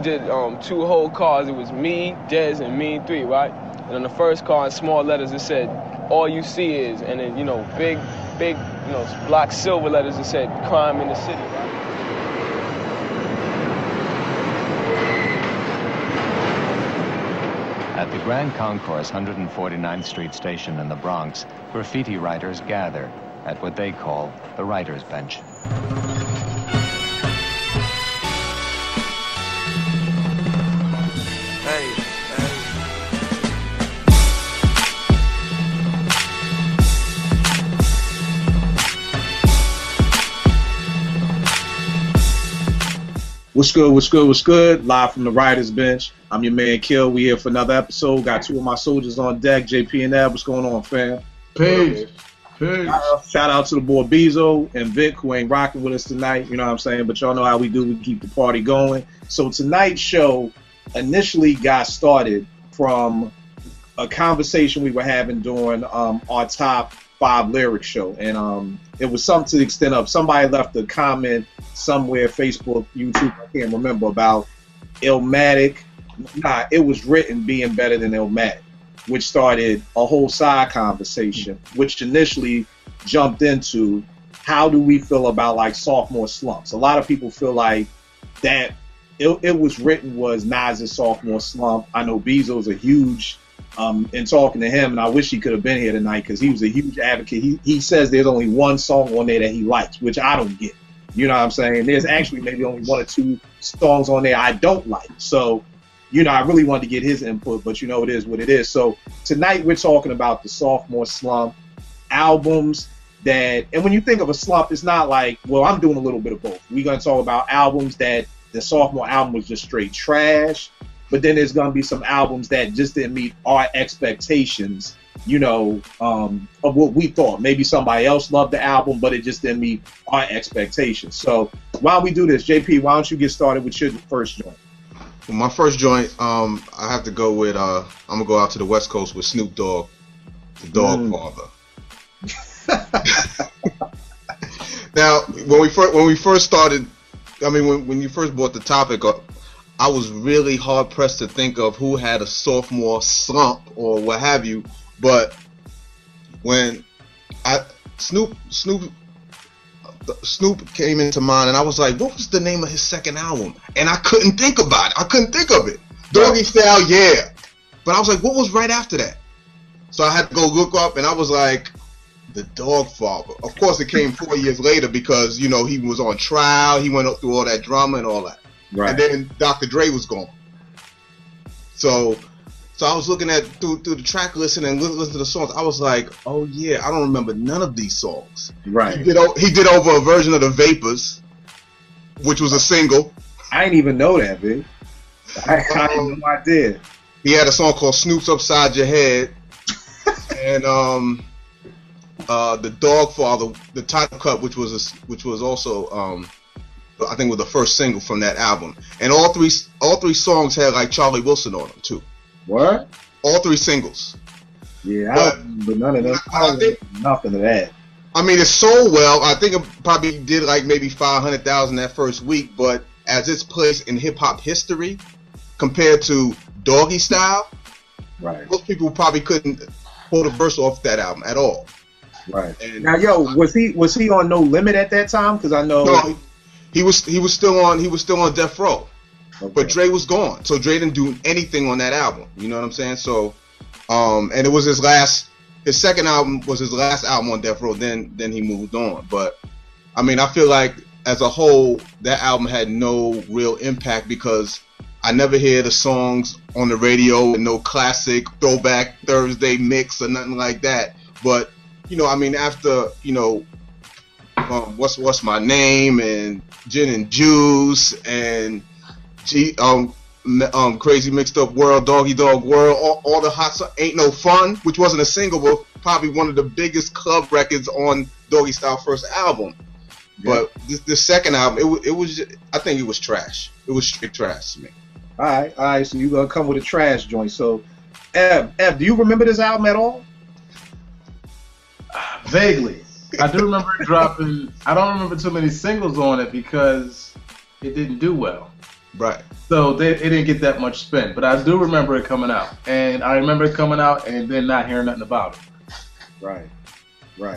did 2 whole cards. It was me, Dez, and me 3, right? And on the first card, in small letters, it said, "All you see is," and then, you know, big, you know, block silver letters, it said, "Crime in the city," right? At the Grand Concourse 149th Street station in the Bronx, graffiti writers gather at what they call the writer's bench. Hey, hey. What's good, what's good, what's good? Live from the writer's bench. I'm your man, Kill. We here for another episode. Got 2 of my soldiers on deck, JP and Ab. What's going on, fam? Peace. Peace. Shout out to the boy Beezo and Vic, who ain't rocking with us tonight. You know what I'm saying? But y'all know how we do. We keep the party going. So tonight's show initially got started from a conversation we were having during our top 5 lyrics show. And it was something to the extent of somebody left a comment somewhere, Facebook, YouTube, I can't remember, about Illmatic. Nah, it was written being better than Illmatic, which started a whole side conversation, which initially jumped into how do we feel about like sophomore slumps. A lot of people feel like that it was written was Nas's sophomore slump. I know Beezo's a huge in talking to him, and I wish he could have been here tonight because he was a huge advocate. He says there's only 1 song on there that he likes, which I don't get. You know what I'm saying? There's actually maybe only 1 or 2 songs on there I don't like. So, you know, I really wanted to get his input, but you know, it is what it is. So tonight we're talking about the sophomore slump albums that, and when you think of a slump, it's not like, well, I'm doing a little bit of both. We're going to talk about albums that the sophomore album was just straight trash, but then there's going to be some albums that just didn't meet our expectations, you know, of what we thought. Maybe somebody else loved the album, but it just didn't meet our expectations. So why don't we do this? JP, why don't you get started with your first joint? Well, my first joint, I have to go with, I'm going to go out to the West Coast with Snoop Dogg, the Dogfather. Now, when we first started, I mean, when you first brought the topic up, I was really hard pressed to think of who had a sophomore slump or what have you. But when Snoop came into mind, and I was like, what was the name of his second album? And I couldn't think about it. I couldn't think of it. Doggy Style, yeah. But I was like, what was right after that? So I had to go look up, and I was like, the Dogfather. Of course, it came 4 years later because, you know, he was on trial. He went through all that drama and all that. Right. And then Dr. Dre was gone. So I was looking at through the track list and listening to the songs. I was like, oh yeah, I don't remember none of these songs. Right. He did over a version of the Vapors, which was a single. I didn't even know that, dude. I had no idea. He had a song called Snoop's Upside Your Head, and the Dogfather, the title cut, which was also I think was the first single from that album. And all three songs had like Charlie Wilson on them too. What? All 3 singles. Yeah, but none of them. Nothing of that. I mean, it sold well. I think it probably did like maybe 500,000 that first week, but as its place in hip hop history compared to Doggy Style, right? Most people probably couldn't pull a verse off that album at all. Right. And now, yo, was he on No Limit at that time? Because I know he was still on Death Row. Okay. But Dre was gone, so Dre didn't do anything on that album. You know what I'm saying? So, and it was his second album was his last album on Death Row. Then he moved on. But I mean, I feel like as a whole, that album had no real impact because I never hear the songs on the radio and no classic throwback Thursday mix or nothing like that. But you know, I mean, after what's my name and Gin and Juice and Crazy Mixed Up World, Doggy Dog World, all the hot stuff, Ain't No Fun, which wasn't a single, but probably one of the biggest club records on Doggy Style first album. Yeah. But the second album, it was I think it was trash. It was straight trash to me. All right. So you're gonna come with a trash joint. So, Ev, do you remember this album at all? Vaguely. I do remember it dropping. I don't remember too many singles on it because it didn't do well. Right. So it didn't get that much spin. But I do remember it coming out. And I remember it coming out and then not hearing nothing about it. Right. All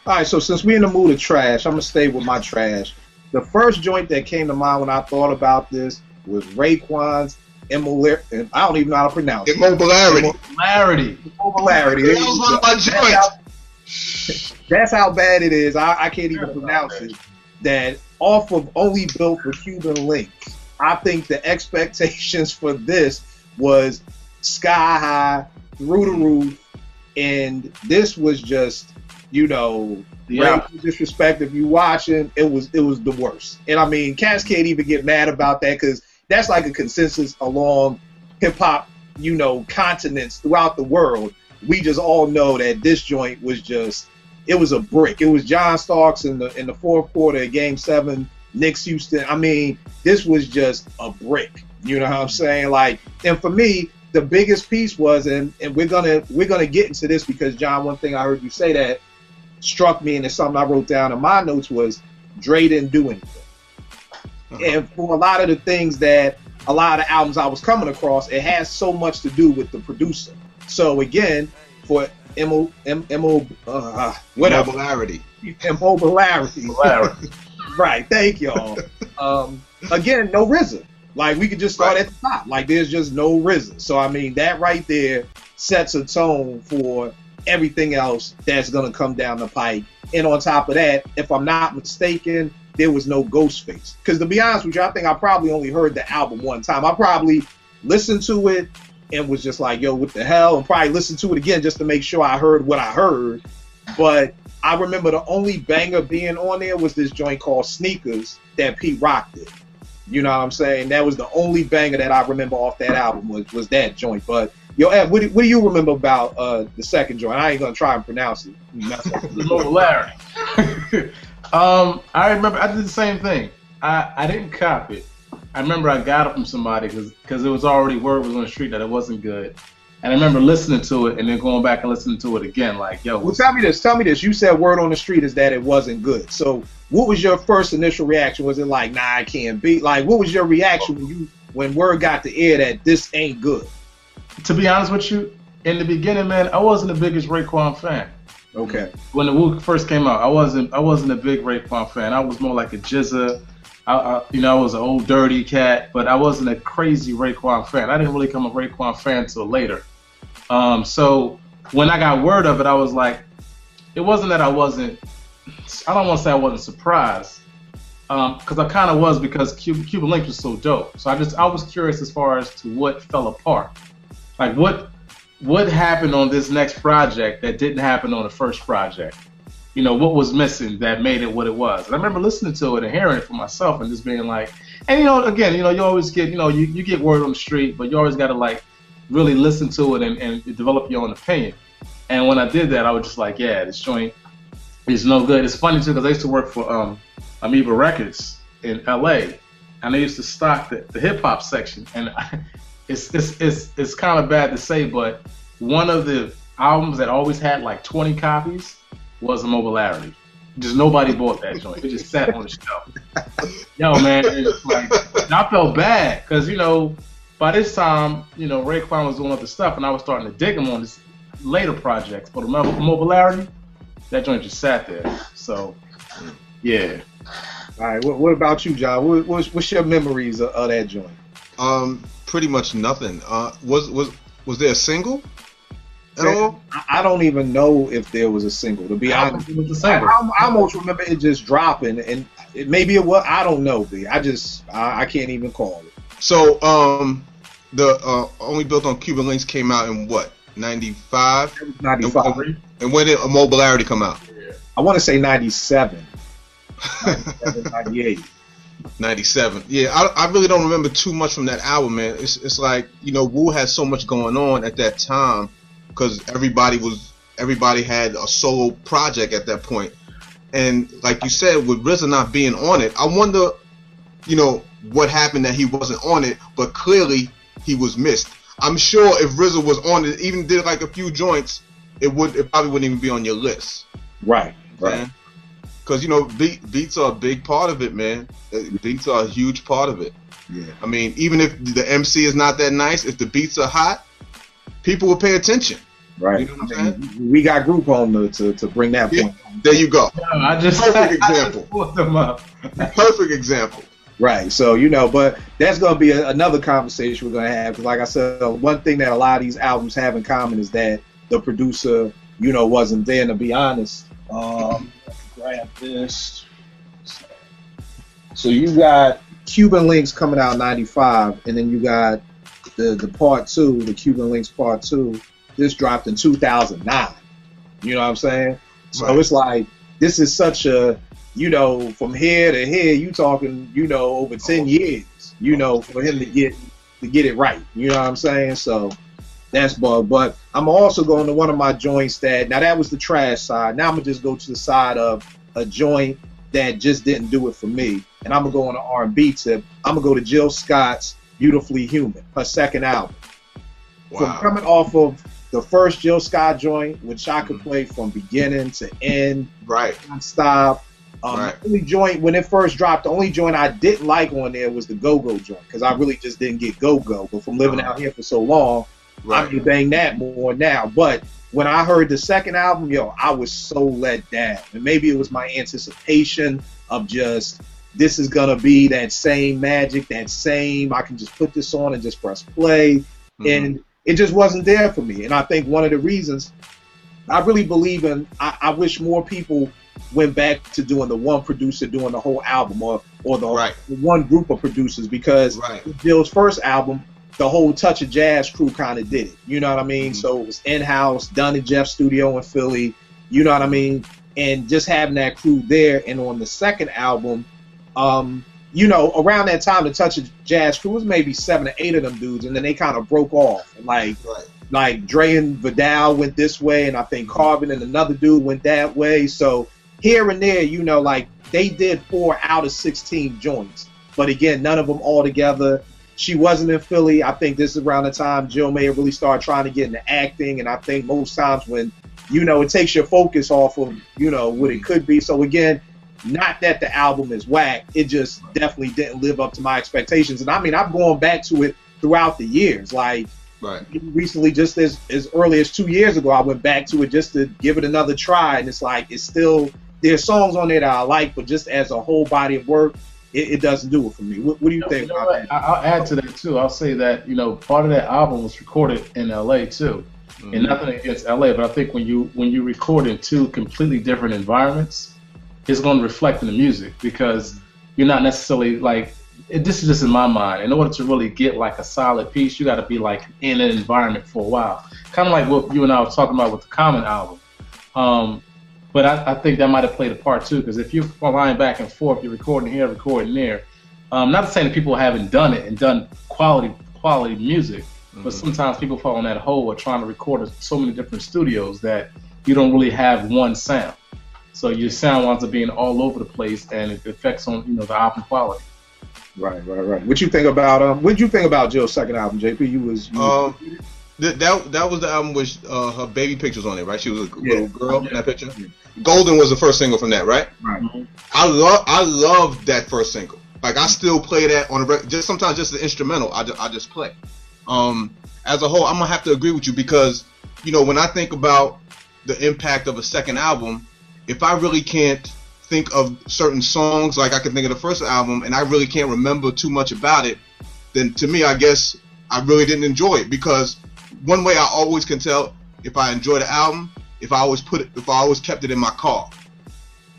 right, so since we're in the mood of trash, I'm going to stay with my trash. The first joint that came to mind when I thought about this was Raekwon's Immolarity. I don't even know how to pronounce it. Immolarity. Immolarity. That was one of my joints. That's how bad it is. I can't even pronounce it. That off of Only Built for Cuban Links, I think the expectations for this was sky high, through the roof, and this was just, disrespect. If you watching, it was the worst. And I mean, cats can't even get mad about that because that's like a consensus along hip hop, continents throughout the world. We just all know that this joint was just, it was a brick. It was John Starks in the fourth quarter of Game 7, Knicks Houston. I mean, this was just a brick. You know what I'm saying? Like, and for me, the biggest piece was, and we're gonna get into this because John, one thing I heard you say that struck me, and it's something I wrote down in my notes, was Dre didn't do anything. And for a lot of the things that a lot of albums I was coming across, it has so much to do with the producer. So again, for Immolarity. Right, thank y'all. Again, no RZA. Like, we could just start at the top. Like, there's just no RZA. So I mean, that right there sets a tone for everything else that's gonna come down the pike. And on top of that, if I'm not mistaken, there was no Ghostface. Because to be honest with you, I think I probably only heard the album one time. I probably listened to it and was just like, yo, what the hell? And probably listened to it again just to make sure I heard what I heard. But I remember the only banger being on there was this joint called Sneakers that Pete Rock did. You know what I'm saying? That was the only banger that I remember off that album was that joint. But yo, Ed, what do you remember about the second joint? I ain't gonna try and pronounce it. Larry. I remember I did the same thing. I didn't cop it. I remember I got it from somebody because it was already, word was on the street that it wasn't good. And I remember listening to it and then going back and listening to it again, like, yo. Well, tell me this. You said word on the street is that it wasn't good. So what was your first initial reaction? Was it like, nah, I can't be? Like, what was your reaction when word got to air that this ain't good? To be honest with you, in the beginning, man, I wasn't the biggest Raekwon fan. Okay. When the Wu first came out, I wasn't a big Raekwon fan. I was more like a Jizza. I was an old dirty cat, but I wasn't a crazy Raekwon fan. I didn't really become a Raekwon fan until later. So when I got word of it, I was like, it wasn't that I don't want to say I wasn't surprised, because I kind of was, because Cuban Links was so dope. So I was curious as far as to what fell apart. Like, what happened on this next project that didn't happen on the first project? What was missing that made it what it was? And I remember listening to it and hearing it for myself and just being like, and again, you always get, you get word on the street, but you always got to like really listen to it and develop your own opinion. And when I did that, I was just like, yeah, this joint is no good. It's funny too, because I used to work for Amoeba Records in LA, and they used to stock the hip hop section. And it's kind of bad to say, but one of the albums that always had like 20 copies was Immolarity. Just nobody bought that joint. It just sat on the shelf. Yo, man, it's like, I felt bad because by this time, Raekwon was doing other stuff, and I was starting to dig him on this later projects. But Immolarity, that joint just sat there. So, yeah. All right. What about you, John? What's your memories of that joint? Pretty much nothing. Was there a single at all? I don't even know if there was a single. To be honest, I almost remember it just dropping, and maybe it was. I don't know, B. I can't even call it. So the Only Built on Cuban Links came out in what, 95? 95. And when did Immolarity come out? I want to say 97. 98. 97. Yeah, I really don't remember too much from that album, man. It's like, Wu had so much going on at that time because everybody had a solo project at that point. And like you said, with RZA not being on it, I wonder, what happened that he wasn't on it, but clearly he was missed. I'm sure if RZA was on it, even did like a few joints, it probably wouldn't even be on your list. Right. Because beats are a big part of it, man. Beats are a huge part of it. Yeah. I mean, even if the MC is not that nice, if the beats are hot, people will pay attention. Right. You know what I'm saying? We got Group Home to bring that point. There you go. No, Perfect example. pulled them up. Perfect example. Right. So, you know, but that's going to be another conversation we're going to have. Because like I said, one thing that a lot of these albums have in common is that the producer, you know, wasn't there. And to be honest, grab this. So you got Cuban Links coming out 95, and then you got the part 2, the Cuban Links part 2. This dropped in 2009. You know what I'm saying? So Right. it's like, this is such a, you know, from here to here, you talking, you know, over 10 years, you know, for him to get it right. You know what I'm saying? So that's bug. But I'm also going to one of my joints now that was the trash side. Now I'm going to just go to the side of a joint that just didn't do it for me. And I'm going to go on an R&B tip. I'm going to go to Jill Scott's Beautifully Human, her second album. Wow. From coming off of the first Jill Scott joint, which I could play from beginning to end, Right. non-stop. Right. The only joint, when it first dropped, the only joint I didn't like on there was the Go-Go joint, because I really just didn't get Go-Go. But from living out here for so long, Right. I'm bang that more now. But when I heard the second album, yo, I was so let down. And maybe it was my anticipation of just, this is going to be that same magic, that same, I can just put this on and just press play. And it just wasn't there for me. And I think one of the reasons, I really believe in, I wish more people went back to doing the one producer doing the whole album, or the one group of producers, because Jill's first album, the whole Touch of Jazz crew kind of did it. You know what I mean? So it was in-house, done in Jeff's studio in Philly. You know what I mean? And just having that crew there. And on the second album, you know, around that time, the Touch of Jazz crew was maybe 7 or 8 of them dudes, and then they kind of broke off. And like Dre and Vidal went this way, and I think Carbon and another dude went that way. So here and there, you know, like they did 4 out of 16 joints, but again, none of them all together. She wasn't in Philly. I think this is around the time Jill may have really started trying to get into acting, and I think most times when, you know, it takes your focus off of, you know, what it could be. So again, not that the album is whack, it just definitely didn't live up to my expectations. And I mean, I've gone back to it throughout the years. Like recently, just as early as 2 years ago, I went back to it just to give it another try. And it's like, it's still, there's songs on there that I like, but just as a whole body of work, it doesn't do it for me. What do you think about that? I'll add to that too. I'll say that, you know, part of that album was recorded in LA too. And nothing against LA, but I think when you record in 2 completely different environments, it's going to reflect in the music, because you're not necessarily like, this is just in my mind, in order to really get like a solid piece, you got to be like in an environment for a while. Kind of like what you and I were talking about with the Common album. But I think that might have played a part too, because if you're flying back and forth, you're recording here, recording there. Not to say that people haven't done it and done quality music, but sometimes people fall in that hole of trying to record in so many different studios that you don't really have one sound. So your sound winds up being all over the place, and it affects on, you know, the album quality. Right. What you think about Jill's second album, JP? That was the album with her baby pictures on it, right? She was a little girl in that picture. Golden was the first single from that, right? Right. I love that first single. Like, I still play that on the record. Just sometimes just the instrumental, I just play. As a whole, I'm gonna have to agree with you, because, you know, when I think about the impact of a second album, if I really can't think of certain songs like I can think of the first album, and I really can't remember too much about it, then to me, I guess I really didn't enjoy it. Because one way I always can tell if I enjoy the album, if I always kept it in my car,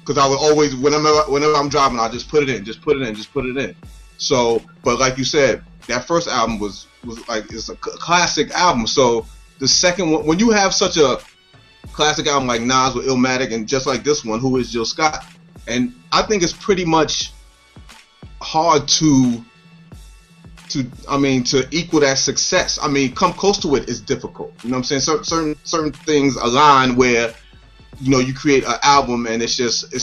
because I would always, whenever I'm driving, I just put it in. So, but like you said, that first album was like, it's a classic album. So the second one, when you have such a classic album like Nas with Illmatic, and just like this one, Who Is Jill Scott, and I think it's pretty much hard to equal that success. I mean, come close to it is difficult. You know what I'm saying? Certain things align where, you know, you create an album and it's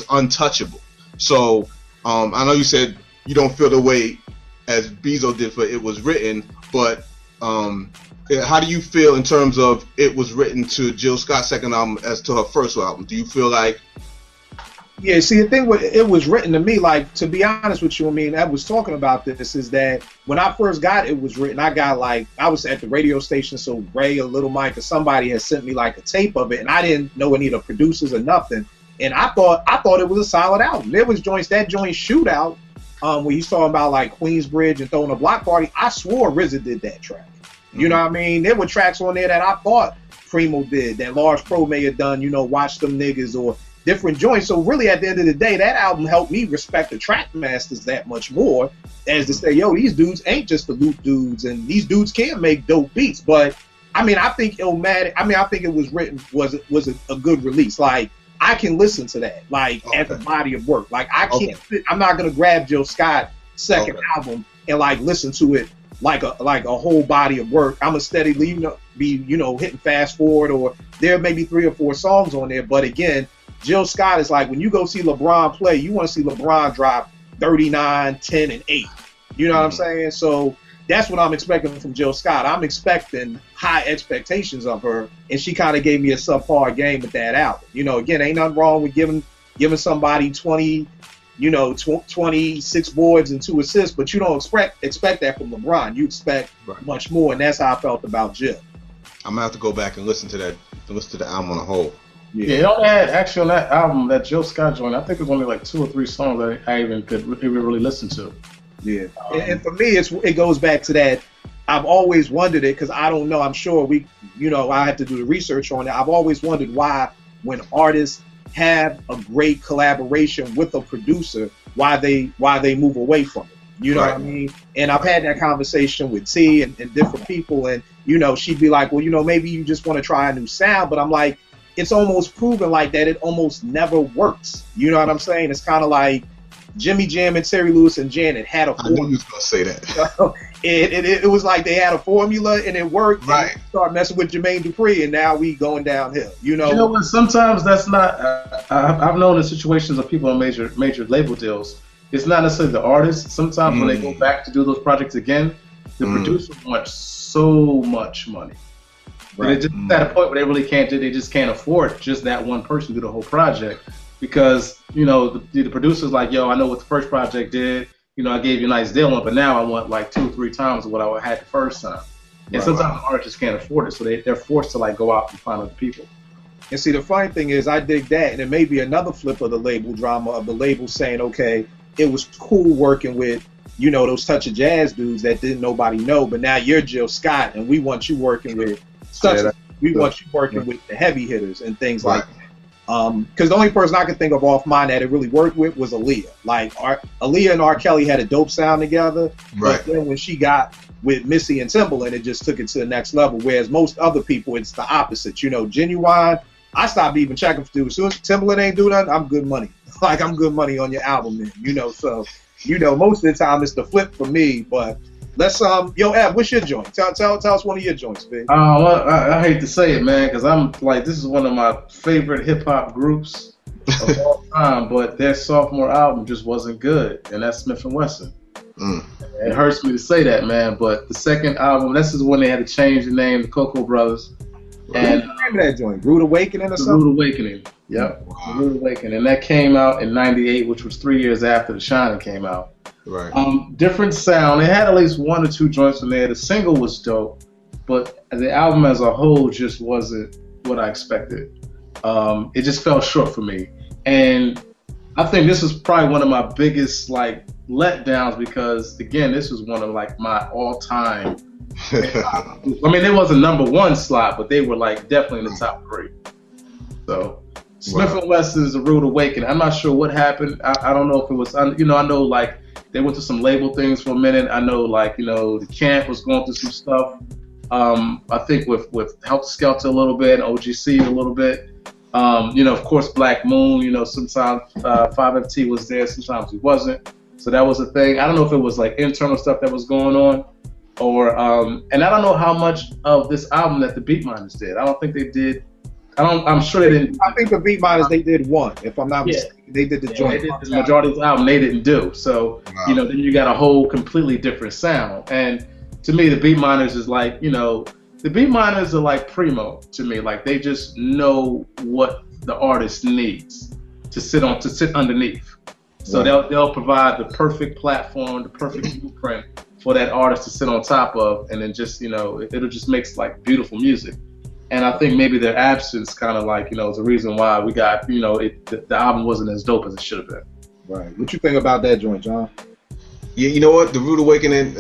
untouchable. So I know you said you don't feel the way as Beezo did for It Was Written, but how do you feel in terms of It Was Written to Jill Scott's second album as to her first album? Do you feel like Yeah, see, the thing with it was written to me, like, to be honest with you, I mean, I was talking about this, is that when I first got it was written, I got like, I was at the radio station, so Ray or Little Mike or somebody had sent me like a tape of it, and I didn't know any of the producers or nothing, and I thought it was a solid album. There was joints, that joint Shootout, when he's talking about like Queensbridge and throwing a block party, I swore RZA did that track. You know what I mean? There were tracks on there that I thought Primo did, that Large Pro may have done, you know, Watch Them Niggas or different joints. So really, at the end of the day, that album helped me respect the track masters that much more, as to say, yo, these dudes ain't just the loop dudes, and these dudes can make dope beats. But I mean, I think Illmatic, I think it was written, was a good release. Like, I can listen to that, like, as a body of work. Like, I can't, I'm not gonna grab Jill Scott's second album and like listen to it like a whole body of work. I'm a steady be hitting fast forward, or there may be 3 or 4 songs on there. But again, Jill Scott is like, when you go see LeBron play, you want to see LeBron drop 39, 10, and 8. You know what I'm saying? So that's what I'm expecting from Jill Scott. I'm expecting high expectations of her, and she kind of gave me a subpar game with that album. You know, again, ain't nothing wrong with giving somebody 26 boards and 2 assists, but you don't expect that from LeBron. You expect much more, and that's how I felt about Jill. I'm gonna have to go back and listen to the album on a whole. Yeah, it only had, actually, on that album, that Jill Scott joint, I think it was only like 2 or 3 songs that I even could really listen to. Yeah, and for me, it goes back to that. I've always wondered it, because I don't know. I'm sure I have to do the research on it. I've always wondered why, when artists have a great collaboration with a producer, why they move away from it. You know what I mean? And I've had that conversation with T and different people, and she'd be like, well, maybe you just want to try a new sound, but I'm like, it's almost proven like that it almost never works. You know what I'm saying? It's kind of like Jimmy Jam and Terry Lewis and Janet had a formula. I knew you was gonna say that. It was like they had a formula and it worked. Right. And start messing with Jermaine Dupri, and now we going downhill. You know what? Sometimes that's not. I've known in situations of people on major label deals. It's not necessarily the artist. Sometimes when they go back to do those projects again, the producer wants so much money. Right. They're just at a point where they just can't afford just that one person to do the whole project, because the producer's like, yo, I know what the first project did. I gave you a nice deal on it, but now I want like 2 or 3 times what I had the first time. And sometimes artists just can't afford it, so they're forced to like go out and find other people. And see, the funny thing is, I dig that, and it may be another flip of the label drama, of the label saying, okay, it was cool working with those Touch of Jazz dudes that didn't nobody know, but now you're Jill Scott, and we want you working with want you working with the heavy hitters and things like that. Because the only person I could think of off mine that it really worked with was Aaliyah. Like, Aaliyah and R. Kelly had a dope sound together, but then when she got with Missy and Timbaland, it just took it to the next level. Whereas most other people, it's the opposite. Genuine, I stopped even checking for dudes. As soon as Timbaland ain't do nothing, I'm good money. Like, I'm good money on your album, then. So most of the time it's the flip for me. But let's yo, Ev, what's your joint? Tell us one of your joints, Vic. I hate to say it, man, because I'm like, this is one of my favorite hip hop groups of all time, but their sophomore album just wasn't good, and that's Smif-N-Wessun. It hurts me to say that, man, but the second album, this is when they had to change the name, the Cocoa Brothers. And what's the name of that joint? Rude Awakening or something? Rude Awakening. Yep. Wow. Rude Awakening. And that came out in '98, which was 3 years after The Shining came out. Right. Different sound. They had at least 1 or 2 joints in there. The single was dope, but the album as a whole just wasn't what I expected. It just fell short for me. And I think this was probably one of my biggest like letdowns, because again, this was one of like my all-time. I mean, it was a #1 slot, but they were like definitely in the top 3. So Smif-N-Wessun is a Rude Awakening. I'm not sure what happened. I don't know if it was, I know like they went through some label things for a minute. I know like, the Camp was going through some stuff. I think with Helter Skelter a little bit, OGC a little bit. Of course, Black Moon, sometimes 5FT was there, sometimes he wasn't. So that was a thing. I don't know if it was like internal stuff that was going on, or and I don't know how much of this album that the Beatminers did. I don't think they did. I'm sure they didn't. I think the Beatminers, they did one, if I'm not mistaken. They did the joint. They did the majority of the album they didn't do. So then you got a whole completely different sound. And to me, the Beatminers is like, the Beatminers are like Primo to me. Like, they just know what the artist needs to sit underneath. So they'll provide the perfect platform, the perfect blueprint for that artist to sit on top of, and then just, you know, it'll just makes like beautiful music. And I think maybe their absence kind of like, you know, is the reason why we got, you know, the album wasn't as dope as it should have been. Right. What you think about that joint, John? Yeah, you know what? The Rude Awakening,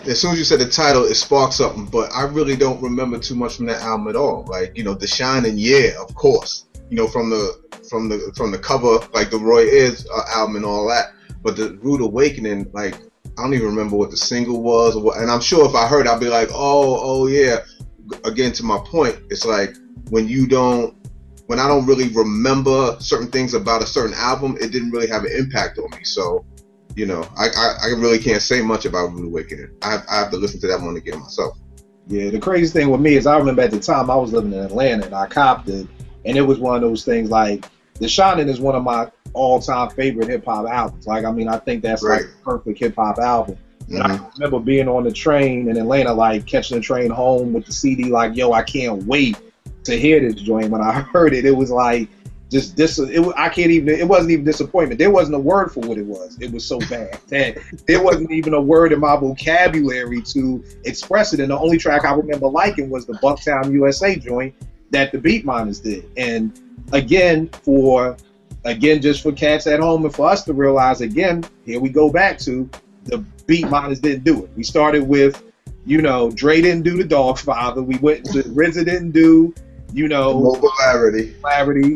as soon as you said the title, it sparked something, but I really don't remember too much from that album at all. Like, you know, The Shining, yeah, of course. You know, from the cover, like the Roy Ayers album and all that. But the Rude Awakening, like, I don't even remember what the single was, and I'm sure if I heard, I'd be like, oh yeah. Again, to my point, it's like when I don't really remember certain things about a certain album, it didn't really have an impact on me. So, you know, I really can't say much about Rude Awakening. I have to listen to that one again myself. Yeah, the crazy thing with me is I remember at the time I was living in Atlanta and I copped it, and it was one of those things like The Shining is one of my all-time favorite hip-hop albums. Like, I mean, I think that's like the perfect hip-hop album. And I remember being on the train in Atlanta, like catching the train home with the CD, like, yo, I can't wait to hear this joint. When I heard it, it was like just this. It wasn't even disappointment. There wasn't a word for what it was. It was so bad that there wasn't even a word in my vocabulary to express it. And the only track I remember liking was the Bucktown USA joint that the Beatminers did. And again, just for cats at home and for us to realize, again, here we go back to the Beatminers didn't do it. We started with, you know, Dre didn't do the Dogfather. We went to RZA didn't do, you know, Clarity.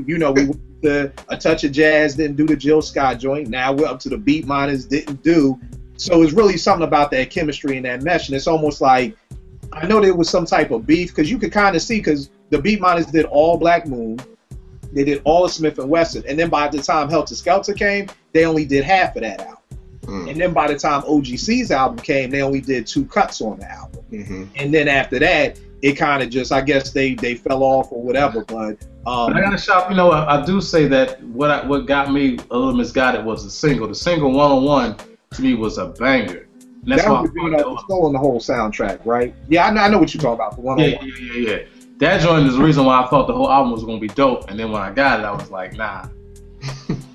You know, we went to A Touch of Jazz didn't do the Jill Scott joint. Now we're up to the Beatminers didn't do. So it's really something about that chemistry and that mesh. And it's almost like, I know there was some type of beef because you could kind of see, because the Beatminers did all Black Moon. They did all of Smif-N-Wessun. And then by the time Helter Skelter came, they only did half of that album. And then by the time OGC's album came, they only did 2 cuts on the album. And then after that, it kind of just, I guess they fell off or whatever. But I gotta shop. You know, I do say that what got me a little misguided was the single. The single 101 to me was a banger. And that's why stolen the whole soundtrack, right? Yeah, I know what you're talking about. The 101. Yeah. That joint is the reason why I thought the whole album was gonna be dope. And then when I got it, I was like, nah,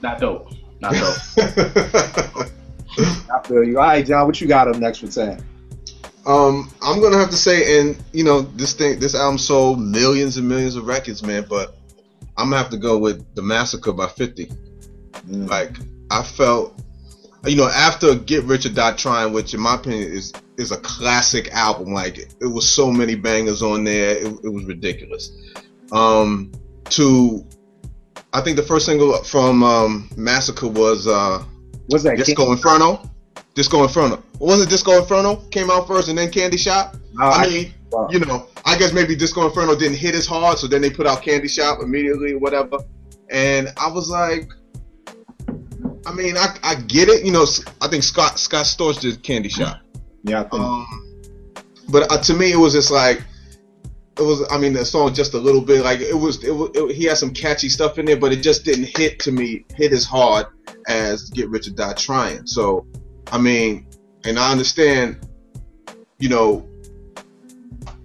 not dope. I feel you. All right, John, what you got up next for Sam? I'm gonna have to say, and you know, this album sold millions and millions of records, man. But I'm gonna have to go with the Massacre by 50. Like, I felt, you know, after Get Rich or Die Trying, which in my opinion is a classic album. Like, it was so many bangers on there, it was ridiculous. I think the first single from Massacre was that Disco Inferno? Disco Inferno. Wasn't Disco Inferno came out first and then Candy Shop? You know, I guess maybe Disco Inferno didn't hit as hard, so then they put out Candy Shop immediately or whatever. And I was like, I mean, I get it. You know, I think Scott Storch did Candy Shop. Yeah, I think. But to me, it was just like, it was, I mean, the song just a little bit, like, he had some catchy stuff in there, but it just didn't hit as hard as Get Rich or Die Trying. So, I mean, and I understand, you know,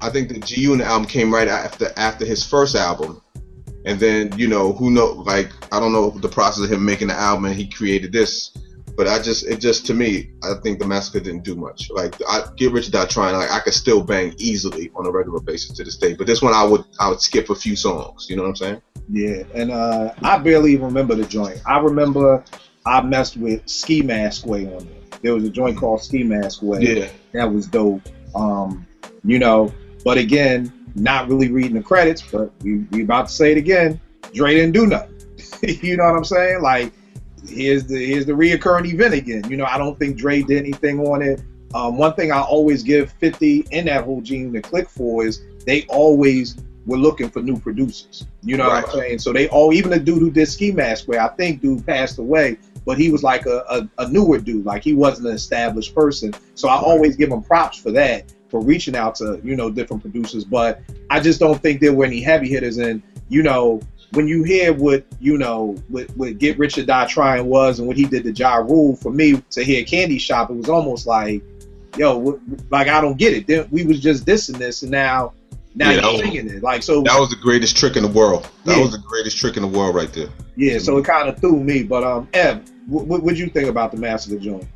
I think the G-Unit album came right after his first album. And then, you know, who knows, like, I don't know the process of him making the album and he created this. But to me, I think the Massacre didn't do much. Like, Get Rich or Die Trying, like, I could still bang easily on a regular basis to this day. But this one, I would skip a few songs. You know what I'm saying? Yeah, and I barely even remember the joint. I remember I messed with Ski Mask Way on it. There was a joint called Ski Mask Way. Yeah, that was dope. You know, but again, not really reading the credits. But we about to say it again. Dre didn't do nothing. You know what I'm saying? Like, here's the reoccurring event again. You know, I don't think Dre did anything on it. One thing I always give 50 in that whole G-Unit click for is they always were looking for new producers. You know what I'm saying? So even the dude who did Ski Mask, where I think dude passed away, but he was like a newer dude. Like, he wasn't an established person. So I always give him props for that, for reaching out to, you know, different producers. But I just don't think there were any heavy hitters. And, you know, when you hear what, you know, what Get Rich or Die Trying was and what he did to Ja Rule, for me to hear Candy Shop, it was almost like, yo, like, I don't get it. We was just dissing this, and now Now Yeah, you're singing it. Like, so that was the greatest trick in the world. That Yeah. was the greatest trick in the world right there. yeah, so it kind of threw me. But Ev, what'd you think about the Massacre joint?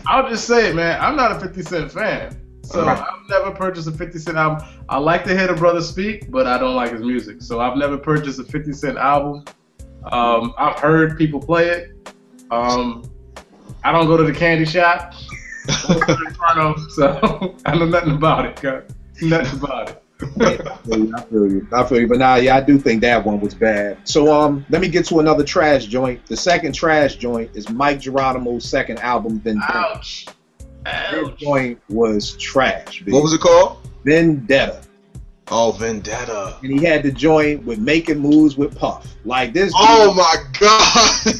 I'll just say it, man. I'm not a 50 Cent fan. So Right. I've never purchased a 50 Cent album. I like to hear the brother speak, but I don't like his music. So I've never purchased a 50 Cent album. I've heard people play it. I don't go to the candy shop. So I know nothing about it, guys. Nothing about it. I feel you. But nah, yeah, I do think that one was bad. So let me get to another trash joint. The second trash joint is Mike Geronimo's second album, Vendetta. Ouch. This joint was trash. Bitch. What was it called? Vendetta. Oh, Vendetta. And he had the joint with Making Moves with Puff. Like this. Oh my God!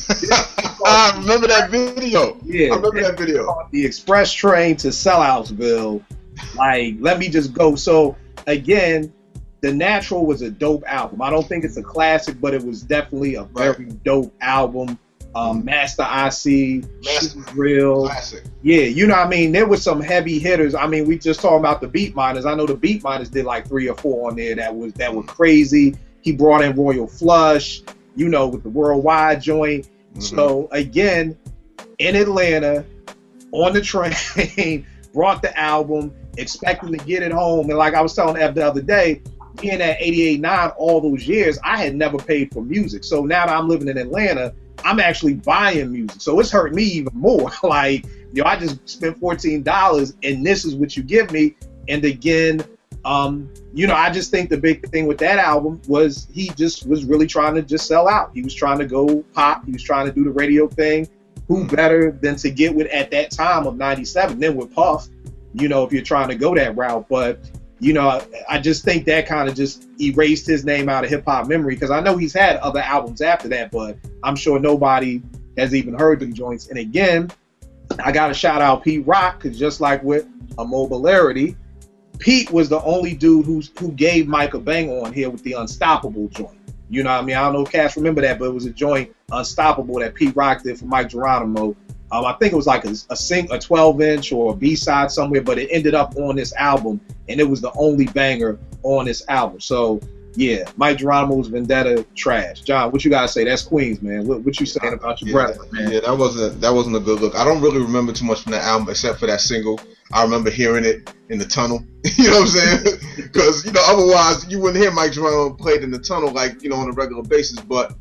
I remember that video. Yeah, I remember that video. The express train to Selloutsville. Like, let me just go. So again, The Natural was a dope album. I don't think it's a classic, but it was definitely a very dope album. Master IC, Master, Real. classic. Yeah, you know what I mean? There was some heavy hitters. I mean, we just talking about the Beat Miners. I know the Beat Miners did like 3 or 4 on there that were crazy. He brought in Royal Flush, you know, with the Worldwide joint. Mm-hmm. So again, in Atlanta, on the train, brought the album, expecting to get it home. And like I was telling Ev the other day, being at 88.9 all those years, I had never paid for music. So now that I'm living in Atlanta, I'm actually buying music. So it's hurt me even more. Like, yo, I just spent $14 and this is what you give me. And again, you know, I just think the big thing with that album was he just was really trying to just sell out. He was trying to go pop. He was trying to do the radio thing. Who better than to get with at that time of 97 than with Puff, you know, if you're trying to go that route. But, you know, I just think that kind of just erased his name out of hip hop memory, because I know he's had other albums after that, but I'm sure nobody has even heard them joints. And again, I got to shout out Pete Rock, because just like with Immobilarity, Pete was the only dude who gave Mike a bang on here with the Unstoppable joint. You know what I mean? I don't know if Cash remember that, but it was a joint, Unstoppable, that Pete Rock did for Mike Geronimo. I think it was like a 12-inch or a B-side somewhere, but it ended up on this album, and it was the only banger on this album. So, yeah, Mike Geronimo's Vendetta, trash. John, what you gotta say? That's Queens, man. What you saying about your brother, man? Yeah, that wasn't a good look. I don't really remember too much from that album except for that single. I remember hearing it in the tunnel. You know what I'm saying? Because, you know, otherwise you wouldn't hear Mike Geronimo played in the tunnel like, you know, on a regular basis. But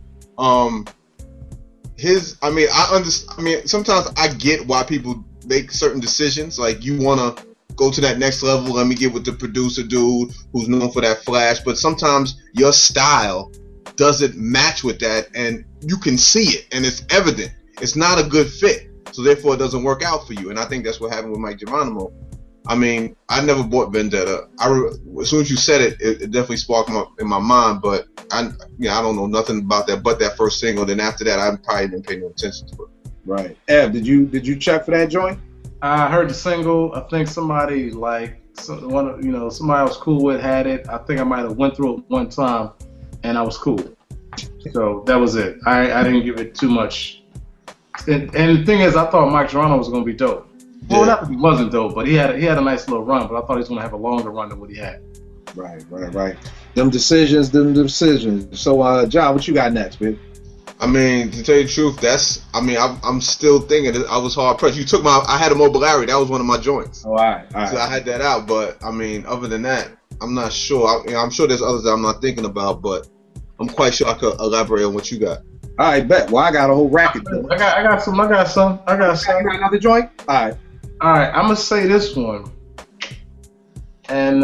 sometimes I get why people make certain decisions. Like, you want to go to that next level, let me get with the producer dude who's known for that flash. But sometimes your style doesn't match with that, and you can see it, and it's evident. It's not a good fit, so therefore it doesn't work out for you. And I think that's what happened with Mike Geronimo. I mean, I never bought Vendetta. As soon as you said it, it definitely sparked in my mind. But I don't know nothing about that but that first single. Then after that, I probably didn't pay no attention to it. Right. Ev, did you check for that joint? I heard the single. I think somebody somebody I was cool with had it. I think I might have went through it one time, and I was cool. So that was it. I didn't give it too much. And the thing is, I thought Mike Geronimo was going to be dope. Well, not that he wasn't dope, but he had a nice little run. But I thought he was going to have a longer run than what he had. Right. Them decisions. So, John, what you got next, babe? I mean, to tell you the truth, I'm still thinking. I was hard pressed. I had Immobilarity. That was one of my joints. Oh, all right. So I had that out. But I mean, other than that, I'm not sure. I'm sure there's others that I'm not thinking about, but I'm quite sure I could elaborate on what you got. All right, bet. Well, I got a whole racket. I got some. You got another joint? All right. I'm gonna say this one, and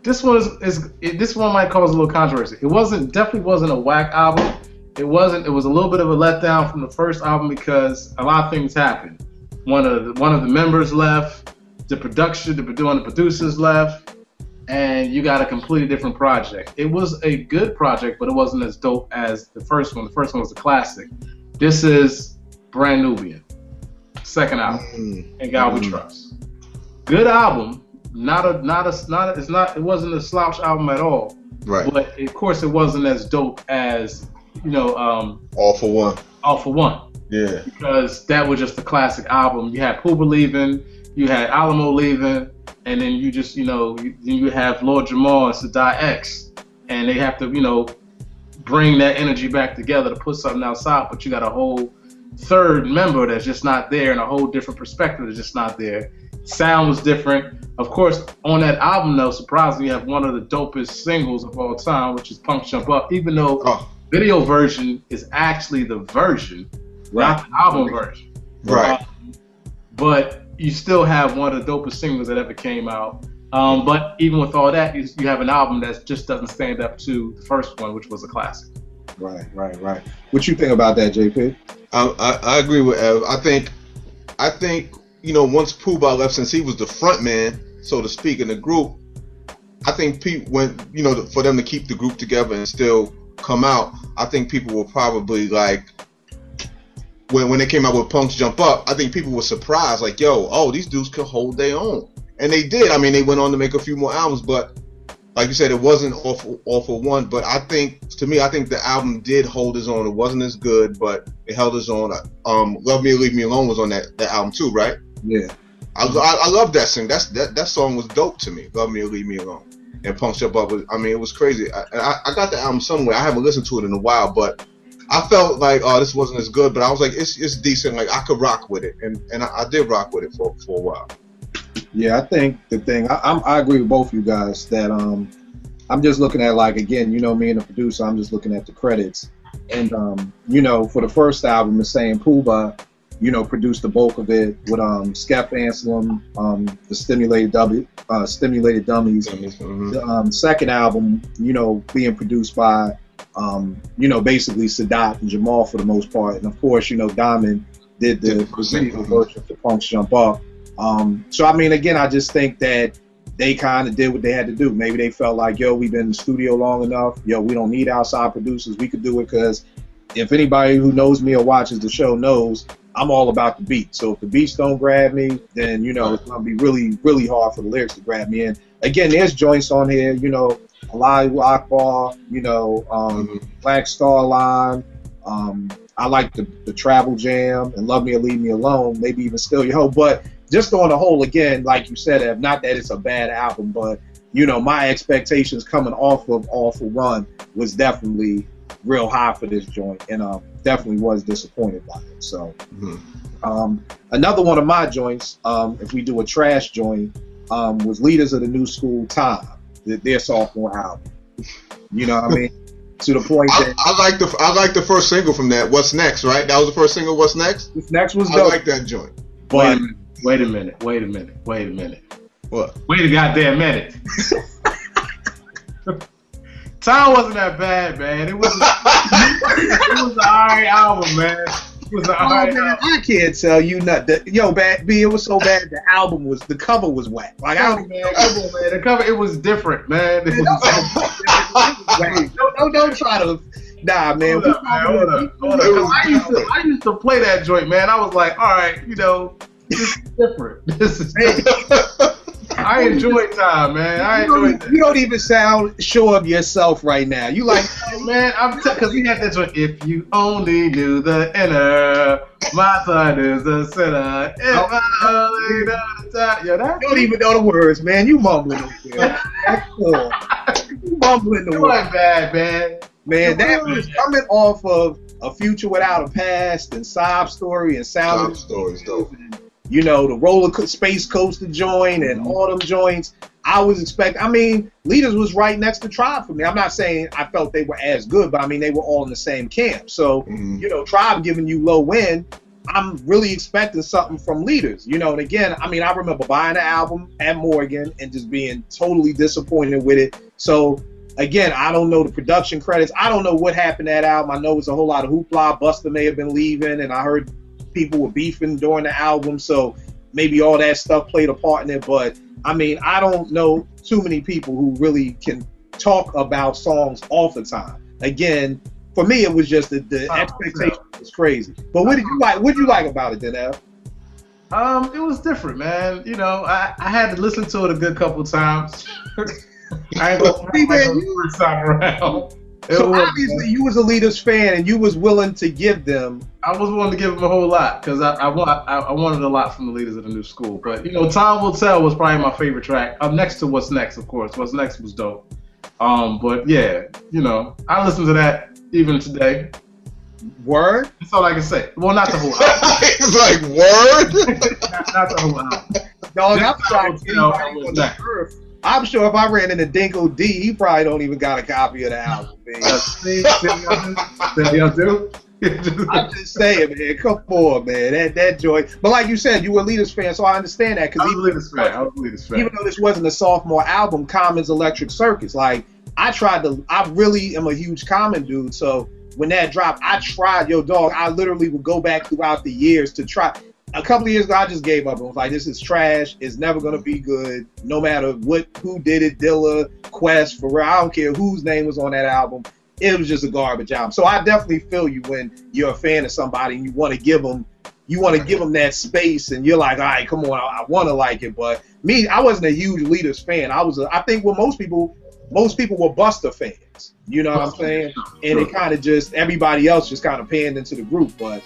this one might cause a little controversy. It definitely wasn't a whack album. It was a little bit of a letdown from the first album because a lot of things happened. One of the members left, the producers left, and you got a completely different project. It was a good project, but it wasn't as dope as the first one. The first one was a classic. This is Brand Nubian, second album, and God We Trust. Good album. It wasn't a slouch album at all. Right. But of course it wasn't as dope as, All for One. All for One. Yeah. Because that was just a classic album. You had Pooba leaving, you had Alamo leaving, and then you just, you have Lord Jamal and Sadai X, and they have to, bring that energy back together to put something outside, but you got a whole third member that's just not there and a whole different perspective that's just not there. Sound was different. Of course, on that album, though, surprisingly, you have one of the dopest singles of all time, which is Punk Jump Up, even though video version is actually the version, not the album version. Right. But you still have one of the dopest singles that ever came out. But even with all that, you have an album that just doesn't stand up to the first one, which was a classic. Right. What you think about that, JP? I agree with Ev. I think once Pooh Bah left, since he was the front man, so to speak, in the group, I think for them to keep the group together and still come out, I think people were probably like, when they came out with Punk's Jump Up, I think people were surprised, like, these dudes could hold their own. And they did. I mean, they went on to make a few more albums, but like you said, it wasn't all for one. But I think the album did hold its own. It wasn't as good, but it held its own. Love Me or Leave Me Alone was on that album too, right? Yeah. I love that song. That song was dope to me. Love Me or Leave Me Alone. And Punk Jump Up was, it was crazy. I got the album somewhere. I haven't listened to it in a while, but I felt like, this wasn't as good. But I was like, it's decent. Like, I could rock with it, and I did rock with it for a while. Yeah, I think the thing, I agree with both you guys that I'm just looking at, like, again, me and the producer, I'm just looking at the credits. And, for the first album, it's saying Pooh Bah, produced the bulk of it with Smif-N-Wessun, the Stimulated Dummies. Mm-hmm. The second album, being produced by, basically Sadat and Jamal for the most part. And, of course, Diamond did the video version for Punk's Jump Up. So again, I just think that they kind of did what they had to do. Maybe they felt like, we've been in the studio long enough. We don't need outside producers. We could do it, because if anybody who knows me or watches the show knows, I'm all about the beat. So if the beats don't grab me, then, it's going to be really, really hard for the lyrics to grab me. And again, there's joints on here, Allahu Akbar, Black Star Line. I like the Travel Jam and Love Me or Leave Me Alone, maybe even Still Your Hoe. But just on the whole, again, like you said, Ev, not that it's a bad album, but, my expectations coming off of All For One was definitely real high for this joint, and definitely was disappointed by it. So, another one of my joints, if we do a trash joint, was Leaders of the New School Time, their sophomore album. You know what I mean? To the point that I like the first single from that. What's Next, right? That was the first single. What's Next? What's Next was dope. I like that joint. But Wait a minute. What? Wait a goddamn minute. Time wasn't that bad, man. It was an alright album, man. It was an alright album. I can't tell you nothing. B, it was so bad. The cover was whack. Like, the cover, it was different, man. It was don't try to. Nah, man. Hold up. I used to play that joint, man. I was like, all right, this is different. This is I enjoy Time, man. You don't even sound sure of yourself right now. You like, man, because we had that joint. If you only knew the inner, my thought is the center. If I only know the time. Yo, that you don't even know the words, man. You mumbling over there. That's cool. You mumbling the words. Bad, man. Man, that was coming off of A Future Without a Past and Sob Story and Sound Stories, though. The roller space coaster joint and all them joints. I was expecting. Leaders was right next to Tribe for me. I'm not saying I felt they were as good, but they were all in the same camp. So, Tribe giving you low end. I'm really expecting something from Leaders. And again, I remember buying the album at Morgan and just being totally disappointed with it. So, again, I don't know the production credits. I don't know what happened to that album. I know it's a whole lot of hoopla. Busta may have been leaving, and I heard people were beefing during the album, so maybe all that stuff played a part in it. But I don't know too many people who really can talk about songs off the time. Again, for me, it was just the expectation was crazy. But what did you like? What did you like about it, Denel? It was different, man. I had to listen to it a good couple times. I ain't gonna first time around. So obviously you was a Leaders fan and you was willing to give them. I was willing to give them a whole lot because I wanted a lot from the Leaders of the New School. But Time Will Tell was probably my favorite track. Up next to What's Next, of course. What's Next was dope. But yeah, I listen to that even today. Word? That's all I can say. Well, not the whole album. It's like word. not the whole album. Dog, I'm sure if I ran into Dinko D, he probably don't even got a copy of the album, man. I'm just saying, man. Come on, man. That joy. But like you said, you were a Leaders fan, so I understand that. I was a Leaders fan. Even though this wasn't a sophomore album, Common's Electric Circus, like I really am a huge Common dude, so when that dropped, I tried, I literally would go back throughout the years to try. A couple of years ago, I just gave up. I was like, this is trash. It's never going to be good, no matter who did it, Dilla, Quest, Pharrell. I don't care whose name was on that album. It was just a garbage album. So I definitely feel you when you're a fan of somebody and you want to give them that space, and you're like, all right, come on, I want to like it. But me, I wasn't a huge Leaders fan. I think what most people were Buster fans. You know what I'm saying? And it kind of just, everybody else just kind of panned into the group. But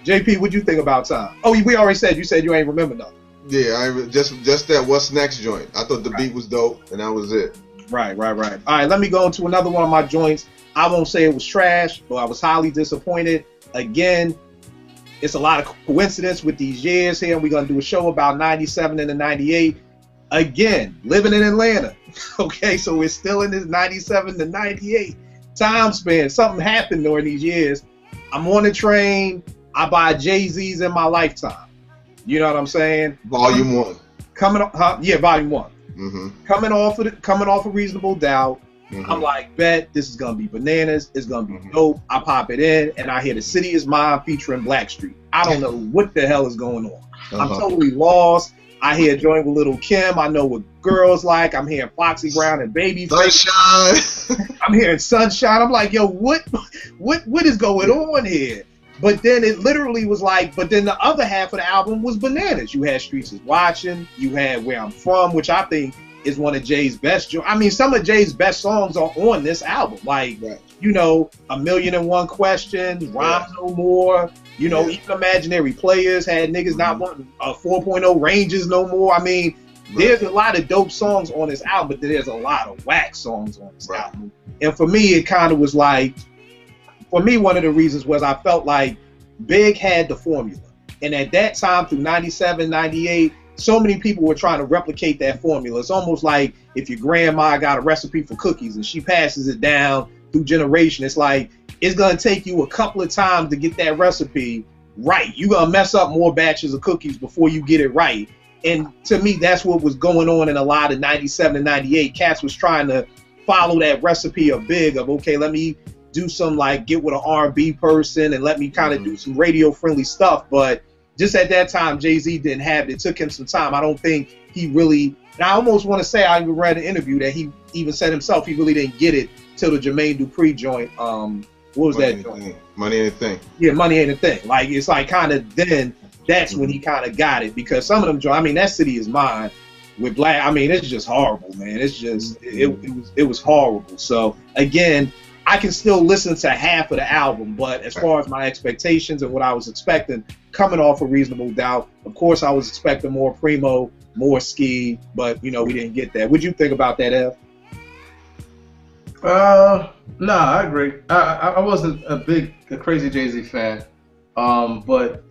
JP, what'd you think about Time? Oh, we already said, you said you ain't remember nothing. Yeah, just that What's Next joint. I thought the beat was dope, and that was it. Right. All right, let me go into another one of my joints. I won't say it was trash, but I was highly disappointed. Again, it's a lot of coincidence with these years here. We're going to do a show about 97 and the 98. Again, living in Atlanta. Okay, so we're still in this 97 to 98 time span. Something happened during these years. I'm on the train. I buy Jay-Z's in my lifetime. You know what I'm saying? Volume 1. Volume 1. Mm-hmm. Coming off of Reasonable Doubt. Mm-hmm. I'm like, bet this is gonna be bananas. It's gonna be dope. I pop it in, and I hear The City Is Mine featuring Blackstreet. I don't know what the hell is going on. I'm totally lost. I hear Joint with Little Kim. I know what girls like. I'm hearing Foxy Brown and Babyface. Sunshine. I'm hearing Sunshine. I'm like, yo, what is going on here? But then it literally was like, but then the other half of the album was bananas. You had Streets Is Watching. You had Where I'm From, which I think is one of Jay's best. I mean, some of Jay's best songs are on this album. Like, A Million and One Questions, Rhyme No More. Even Imaginary Players had niggas not wanting 4.0 ranges no more. I mean, there's a lot of dope songs on this album, but there's a lot of whack songs on this album. And for me, it kind of was like, one of the reasons was I felt like Big had the formula. And at that time, through 97, 98, so many people were trying to replicate that formula. It's almost like if your grandma got a recipe for cookies and she passes it down through generation, it's like, it's going to take you a couple of times to get that recipe right. You're going to mess up more batches of cookies before you get it right. And to me, that's what was going on in a lot of 97 and 98. Cats was trying to follow that recipe of Big of, okay, let me do some, like, get with an R&B person and let me kind of do some radio-friendly stuff. But just at that time, Jay-Z didn't have it. It took him some time. I don't think he really, and I almost want to say, I even read an interview that he even said himself, he really didn't get it till the Jermaine Dupri joint. What was that joint? Money Ain't a Thing. Yeah, Money Ain't a Thing. Like, it's like kind of then, that's when he kind of got it. Because some of them joints, I mean, That City Is Mine with Black, I mean, it's just horrible, man. It's just, it was horrible. So, again, I can still listen to half of the album, but as far as my expectations and what I was expecting, coming off of Reasonable Doubt, of course I was expecting more Primo, more Ski, but, we didn't get that. What'd you think about that, Ev? No, I agree. I wasn't a crazy Jay-Z fan, but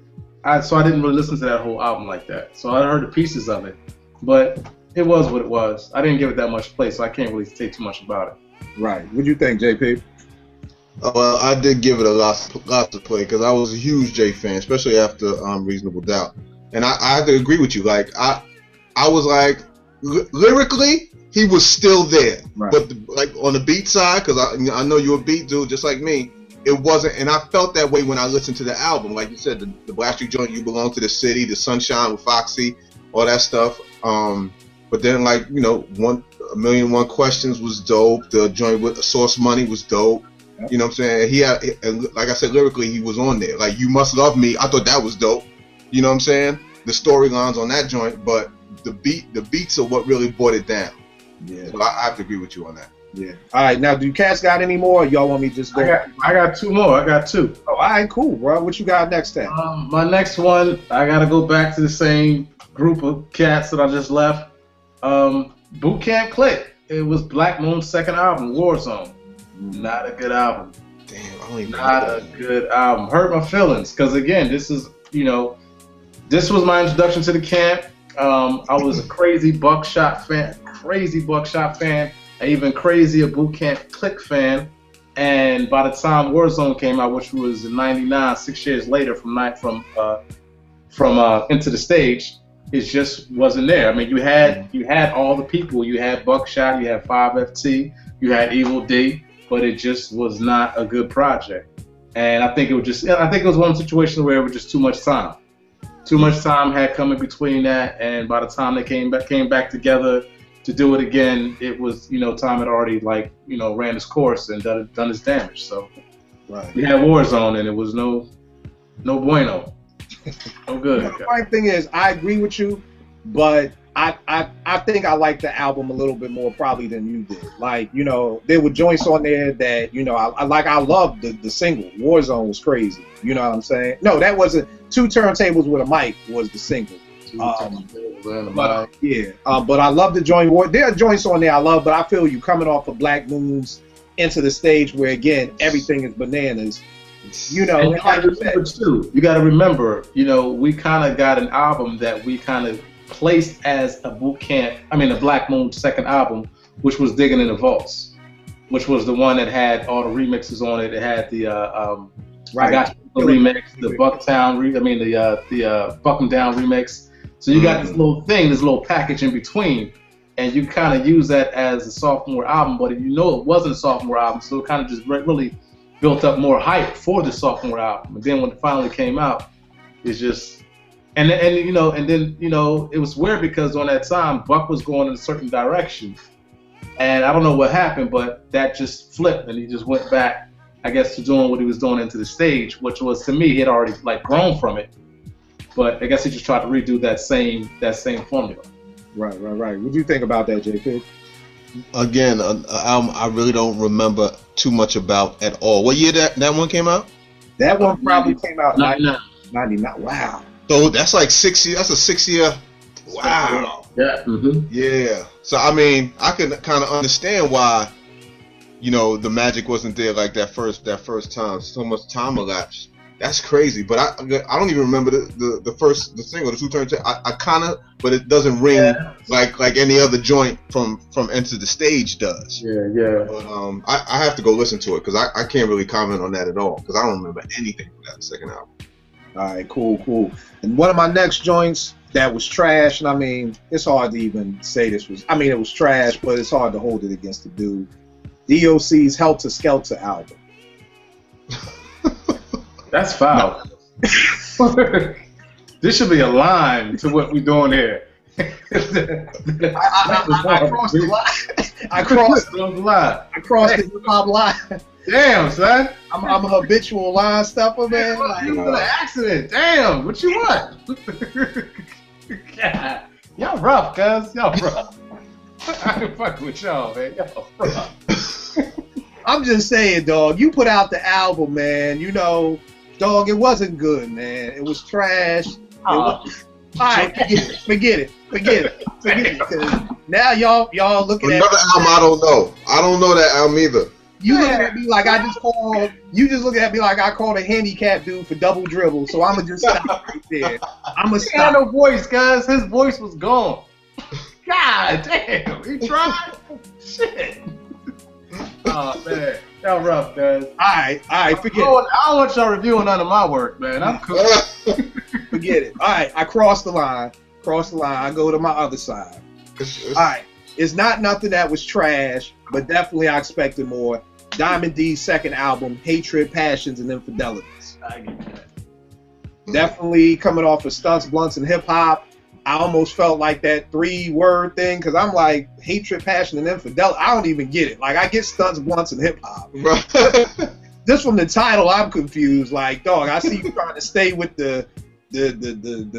I didn't really listen to that whole album like that. So I heard the pieces of it, but it was what it was. I didn't give it that much play, so I can't really say too much about it. Right. What'd you think, JP? Well, I did give it a lot to play because I was a huge Jay fan, especially after Reasonable Doubt. And I have to agree with you. Like, I was like, lyrically, he was still there. Right. But like on the beat side, because I know you're a beat dude just like me, it wasn't. And I felt that way when I listened to the album. Like you said, the Blackstreet joint, You Belong to the City, the Sunshine with Foxy, all that stuff. But then, like, A Million and One Questions was dope. The joint with Source Money was dope. Yep. You know what I'm saying? He had, and like I said, lyrically, he was on there. Like, You Must Love Me, I thought that was dope. You know what I'm saying? The storylines on that joint, but the beats are what really brought it down. Yeah. So I have to agree with you on that. Yeah. All right. Now, do cats got any more? Or y'all want me to just go? I got two more. I got two. Oh, all right, cool, bro. What you got next time? My next one, I gotta go back to the same group of cats that I just left. Boot Camp Click. It was Black Moon's second album, Warzone. Not a good album. Damn, I don't even Not a good album. Hurt my feelings, because again, this is, this was my introduction to the camp. I was a crazy Buckshot fan, and even crazier Boot Camp Click fan. And by the time Warzone came out, which was in '99, 6 years later from Into the Stage, it just wasn't there. I mean, you had all the people. You had Buckshot, you had 5FT, you had Evil D, but it just was not a good project. And I think it was one situation where it was just too much time. Too much time had come in between that, and by the time they came back together to do it again, it was, time had already ran its course and done its damage. So Right. we had Warzone, and it was no bueno. No good. The funny thing is, I agree with you, but I think I like the album a little bit more probably than you did. Like, there were joints on there that, I loved the single. Warzone was crazy. You know what I'm saying? No, that wasn't. Two Turntables with a Mic was the single. But I love the joint. There are joints on there I love, but I feel you coming off of Black Moon's Into the Stage where, again, everything is bananas. You got to remember, we kind of got an album that we kind of placed as a Black Moon second album, which was Digging in the Vaults, which was the one that had all the remixes on it. It had the I Got You remix, the Bucktown, the Buck 'Em Down remix. So you got this little thing, this little package in between, and you kind of use that as a sophomore album, but it wasn't a sophomore album, so it kind of just really built up more hype for the sophomore album. And then when it finally came out, it's just, and then it was weird because on that time Buck was going in a certain direction, and I don't know what happened, but that just flipped, and he just went back, I guess, to doing what he was doing Into the Stage, which was, to me, he had already grown from it, but I guess he just tried to redo that same formula. Right. What do you think about that, JP? Again, an album I really don't remember too much about at all. What year that one came out? That one probably came out 99. Wow. So that's like 6 years. That's a 6 year. Wow. Yeah. Mm-hmm. Yeah. So I can kind of understand why, the magic wasn't there like that first time. So much time elapsed. That's crazy. But I don't even remember the single, the Two Turntables. I kind of, but it doesn't ring like any other joint from Enter the Stage does. Yeah. But I have to go listen to it because I can't really comment on that at all because I don't remember anything from that second album. All right, cool. And one of my next joints that was trash, and it's hard to even say this was. It was trash, but it's hard to hold it against the dude. DOC's Helter Skelter album. That's foul. No. This should be a line to what we're doing here. I crossed the line. I crossed the hip-hop line. Damn, son. I'm a habitual line stuffer, man. You was an accident. Damn, what you want? God. Y'all rough, cuz. Y'all rough. I ain't fucking with y'all, man. Y'all rough. I'm just saying, dog. You put out the album, man. Dog, it wasn't good, man. It was trash. All right, forget it. Cause now y'all looking at another album I don't know. I don't know that album either. You looking at me like you just looking at me like I called a handicap dude for double dribble. So I'ma just stop right there. He had no voice, guys. His voice was gone. God damn, he tried. Shit. Oh man. Y'all rough, guys. All right, forget it. I don't want y'all reviewing none of my work, man. I'm cool. Forget it. All right, I crossed the line. I go to my other side. All right, it's not nothing that was trash, but definitely I expected more. Diamond D's second album, Hatred, Passions, and Infidelities. I get that. Definitely coming off of Stunts, Blunts, and Hip Hop. I almost felt like that 3-word thing because I'm like, Hatred, Passion, and Infidelity. I don't even get it. Like, I get Stunts, Blunts, and Hip Hop. Just from the title, I'm confused. Like, dog, I see you trying to stay with the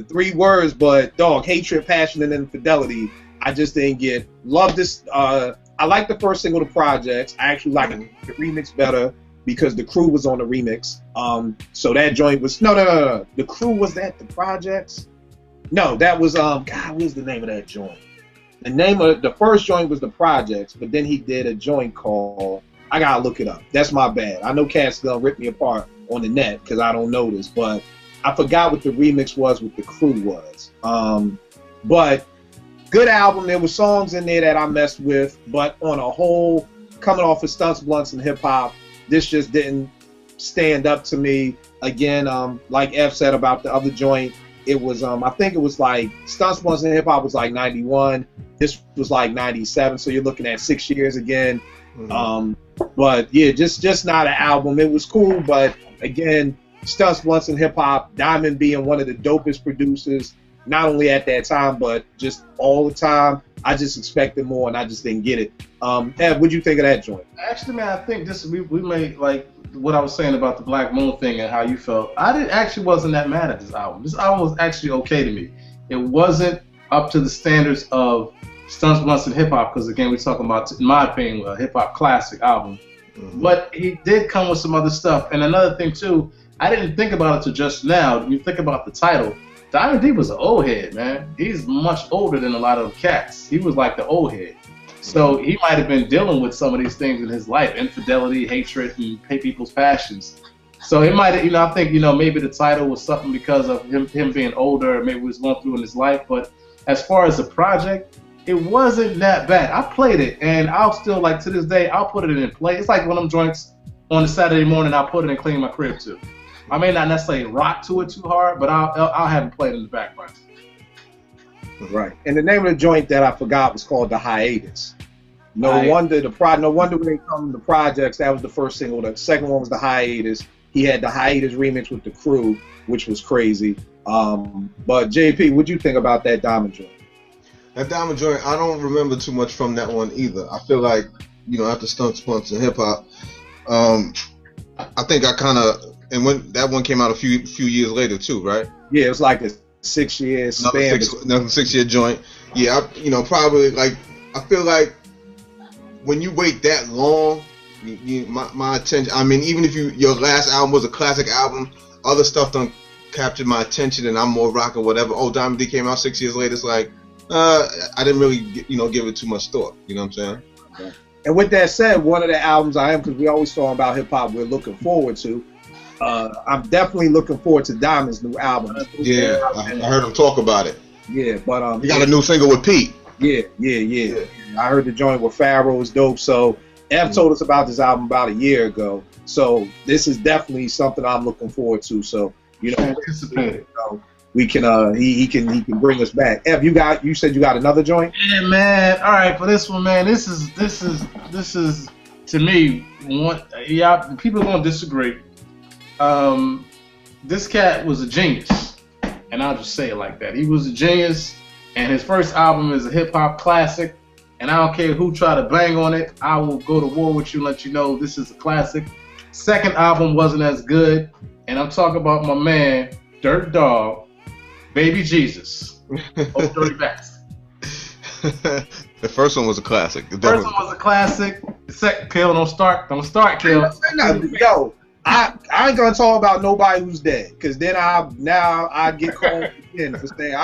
3 words, but dog, Hatred, Passion, and Infidelity, I just didn't get. Love this. I I like the first single, The Projects. I actually like the remix better because the crew was on the remix. So that joint was no. The crew was that The Projects? No, that was God. What was the name of that joint? The name of the first joint was The Projects, but then he did a joint called, I gotta look it up. That's my bad. I know Cat's gonna rip me apart on the net because I don't know this, but I forgot what the remix was, what the crew was. But good album. There were songs in there that I messed with, but on a whole, coming off of Stunts, Blunts, and Hip Hop, this just didn't stand up to me. Again, like F said about the other joint, it was I think it was like Stunts, Blunts, and Hip Hop was like 91. This was like 97, so you're looking at 6 years again. But yeah, just not an album. It was cool, but again, Stunts, Blunts, and Hip Hop, Diamond being one of the dopest producers, not only at that time, but just all the time. I just expected more, and I just didn't get it. Ev, what'd you think of that joint? Actually, man, I think this we made, like what I was saying about the Black Moon thing and how you felt. I wasn't that mad at this album. This album was actually okay to me. It wasn't up to the standards of Stunts, Blunts, and Hip Hop, because again, we're talking about, in my opinion, a hip hop classic album. But he did come with some other stuff. And another thing too, I didn't think about it till just now. When you think about the title, Diamond D was an old head, man. He's much older than a lot of them cats. He was like the old head. So he might have been dealing with some of these things in his life, infidelity, hatred, and people's passions. So it might have, I think, maybe the title was something because of him being older, maybe he was going through in his life. But as far as the project, it wasn't that bad. I played it, and I'll still, like, to this day, I'll put it in play. It's like one of them joints on a Saturday morning, I'll put it and clean my crib too. I may not necessarily rock to it too hard, but I'll have it played in the background. Right. And the name of the joint that I forgot was called The Hiatus. No wonder when they come to the Projects, that was the first single. The second one was The Hiatus. He had the Hiatus remix with the crew, which was crazy. But JP, what'd you think about that Diamond joint? That Diamond joint, I don't remember too much from that one either. I feel like, after Stunts, Blunts, and Hip Hop, I think I kind of, and when that one came out a few years later too, right? Yeah, it was like a 6 year span. Another 6 year joint. Yeah, probably, like, I feel like when you wait that long, my attention. I mean, even if your last album was a classic album, other stuff done captured my attention, and I'm more rock or whatever. Oh, Diamond D came out 6 years later. It's like, I didn't really, give it too much thought. You know what I'm saying? Okay. And with that said, one of the albums because we always talk about hip hop, we're looking forward to. I'm definitely looking forward to Diamond's new album. Yeah, I heard him talk about it. Yeah, but he got a new single with Pete. Yeah. I heard the joint with Pharaoh was dope. So Ev told us about this album about a year ago. So this is definitely something I'm looking forward to. So anticipate. We can he can bring us back. Ev, you said you got another joint? Yeah, man. All right, for this one, man, this is to me one. Yeah, people are gonna disagree. This cat was a genius, and I'll just say it like that. He was a genius, and his first album is a hip hop classic. And I don't care who try to bang on it. I will go to war with you and let you know this is a classic. Second album wasn't as good, and I'm talking about my man Dirt Dog, Baby Jesus, Old Dirty Bastard. The first one was a classic. The first one was a classic. The second, Kill, don't start, Kill. Yo, I ain't gonna talk about nobody who's dead, cause then I get called again for saying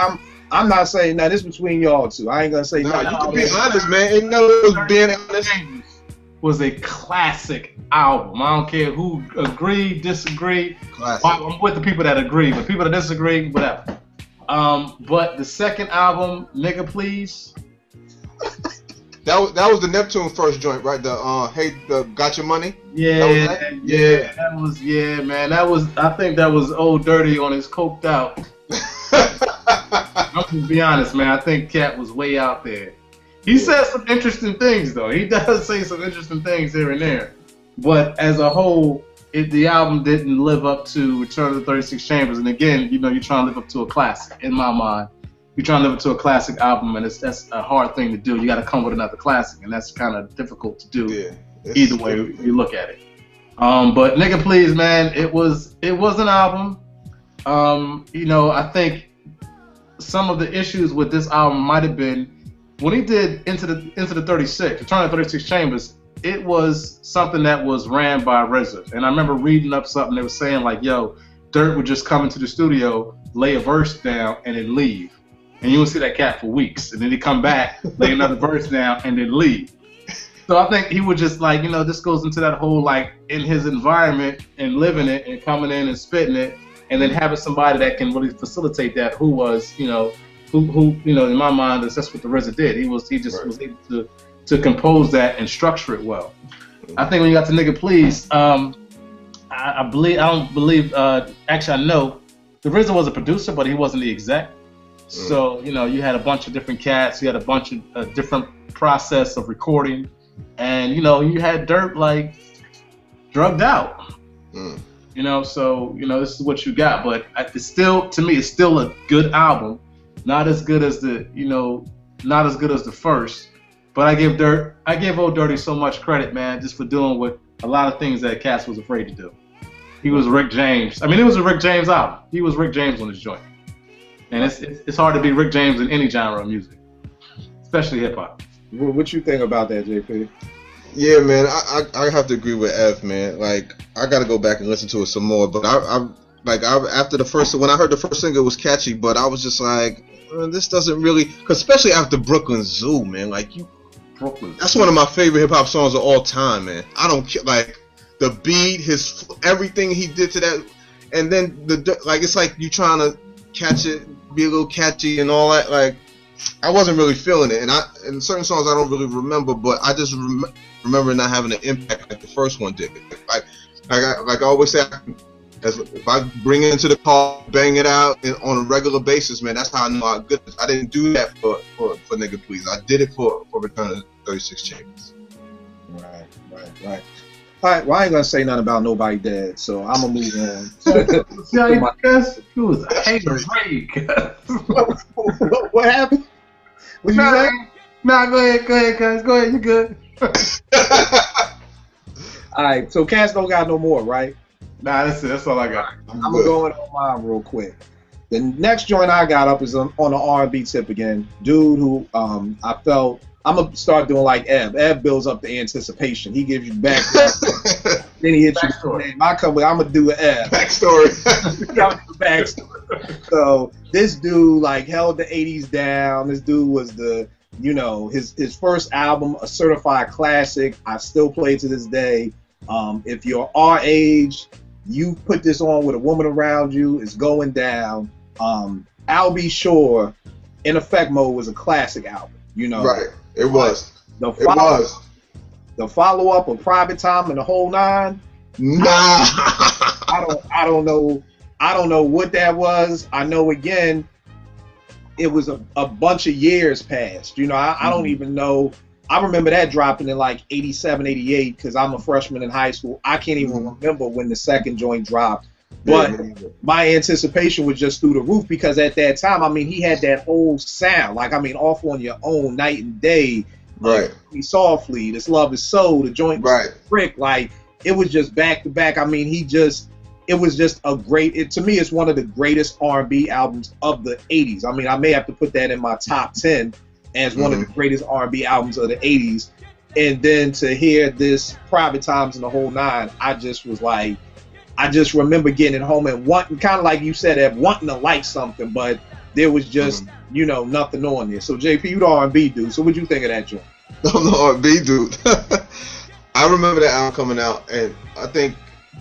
I'm not saying that. This between y'all two. I ain't gonna say no. You can be honest, man. Ain't no being honest. Was a classic album. I don't care who agreed, disagreed. Classic. I'm with the people that agree, but people that disagree, whatever. But the second album, Nigga Please. That was the Neptune first joint, right? The Got Your Money. Yeah. Man. I think that was Old Dirty on his coked out. I'm gonna be honest, man. I think Cat was way out there. He says some interesting things, though. He does say some interesting things here and there. But as a whole, the album didn't live up to Return of the 36 Chambers. And again, you're trying to live up to a classic, in my mind. You're trying to live up to a classic album, and that's a hard thing to do. You got to come with another classic, and that's kind of difficult to do. Either way you look at it. But Nigga Please, man, it was an album. I think some of the issues with this album might have been when he did Into the 36, Return of 36 Chambers, it was something that was ran by RZA. And I remember reading up something that was saying like, yo, Dirt would just come into the studio, lay a verse down, and then leave. And you would see that cat for weeks. And then he'd come back, lay another verse down, and then leave. So I think he would just like, you know, this goes into that whole like in his environment and living it and coming in and spitting it, and then having somebody that can really facilitate that who was, you know, who you know, in my mind, that's what the RZA did. He just was able to compose that and structure it well. I think when you got to Nigga Please, I don't believe, actually I know, the RZA was a producer, but he wasn't the exec. So, you know, you had a bunch of different cats, you had a bunch of different process of recording, and, you know, you had Dirt, like, drugged out. You know, so, you know, this is what you got, but it's still, to me, it's still a good album. Not as good as the, you know, not as good as the first, but I give Old Dirty so much credit, man, just for doing what a lot of things that Cass was afraid to do. He was Rick James. I mean, it was a Rick James album. He was Rick James on his joint. And it's hard to be Rick James in any genre of music, especially hip hop. What you think about that, JP? Yeah, man, I have to agree with F, man. Like, I got to go back and listen to it some more. But after the first, when I heard the first single, it was catchy. But I was just like, this doesn't really, cause especially after Brooklyn Zoo, man. Like that's one of my favorite hip hop songs of all time, man. I don't care, like the beat, his everything he did to that, and then it's like you trying to catch it, be a little catchy and all that. Like, I wasn't really feeling it, and certain songs I don't really remember, but I just remember not having an impact like the first one did. Like I always say, if I bring it into the car, bang it out on a regular basis, man, that's how I know how good it is. I didn't do that for Nigga Please. I did it for Return of 36 Chambers. Right. All right, well, I ain't gonna say nothing about Nobody Dead, so I'm gonna move on. He was a hater. What happened? What you say? Nah, go ahead, guys. Go ahead, you good. All right, so Cass don't got no more, right? Nah, that's it. That's all I got. I'm gonna go in on mine real quick. The next joint I got up is on the R&B tip again. Dude who I felt, I'm gonna start doing like Eb. Eb builds up the anticipation. He gives you background. Then he hits you with the name. I'm gonna do an Eb. Backstory. Backstory. So this dude like held the 80s down. This dude was the, you know, his first album, a certified classic. I still play it to this day. If you're our age, you put this on with a woman around you, it's going down. I'll Be Sure, In Effect Mode was a classic album, you know. Right, it was. The follow-up of Private Time and the Whole Nine. Nah. I don't know what that was. I know, again, it was a bunch of years passed. You know, I don't even know. I remember that dropping in like 87, 88 because I'm a freshman in high school. I can't even remember when the second joint dropped. But my anticipation was just through the roof because at that time, I mean, he had that whole sound. Like, I mean, Off on Your Own, Night and Day, right? Softly, This Love Is So, the joint, right? Frick, like it was just back to back. I mean, it was just a great. To me, it's one of the greatest R&B albums of the 80s. I mean, I may have to put that in my top 10 as one of the greatest R&B albums of the 80s. And then to hear this Private Times and the Whole Nine, I just was like, I just remember getting home and wanting, kind of like you said, wanting to like something, but there was just, you know, nothing on there. So JP, you the R&B dude. So what'd you think of that joint? I'm the R&B dude. I remember that album coming out, and I think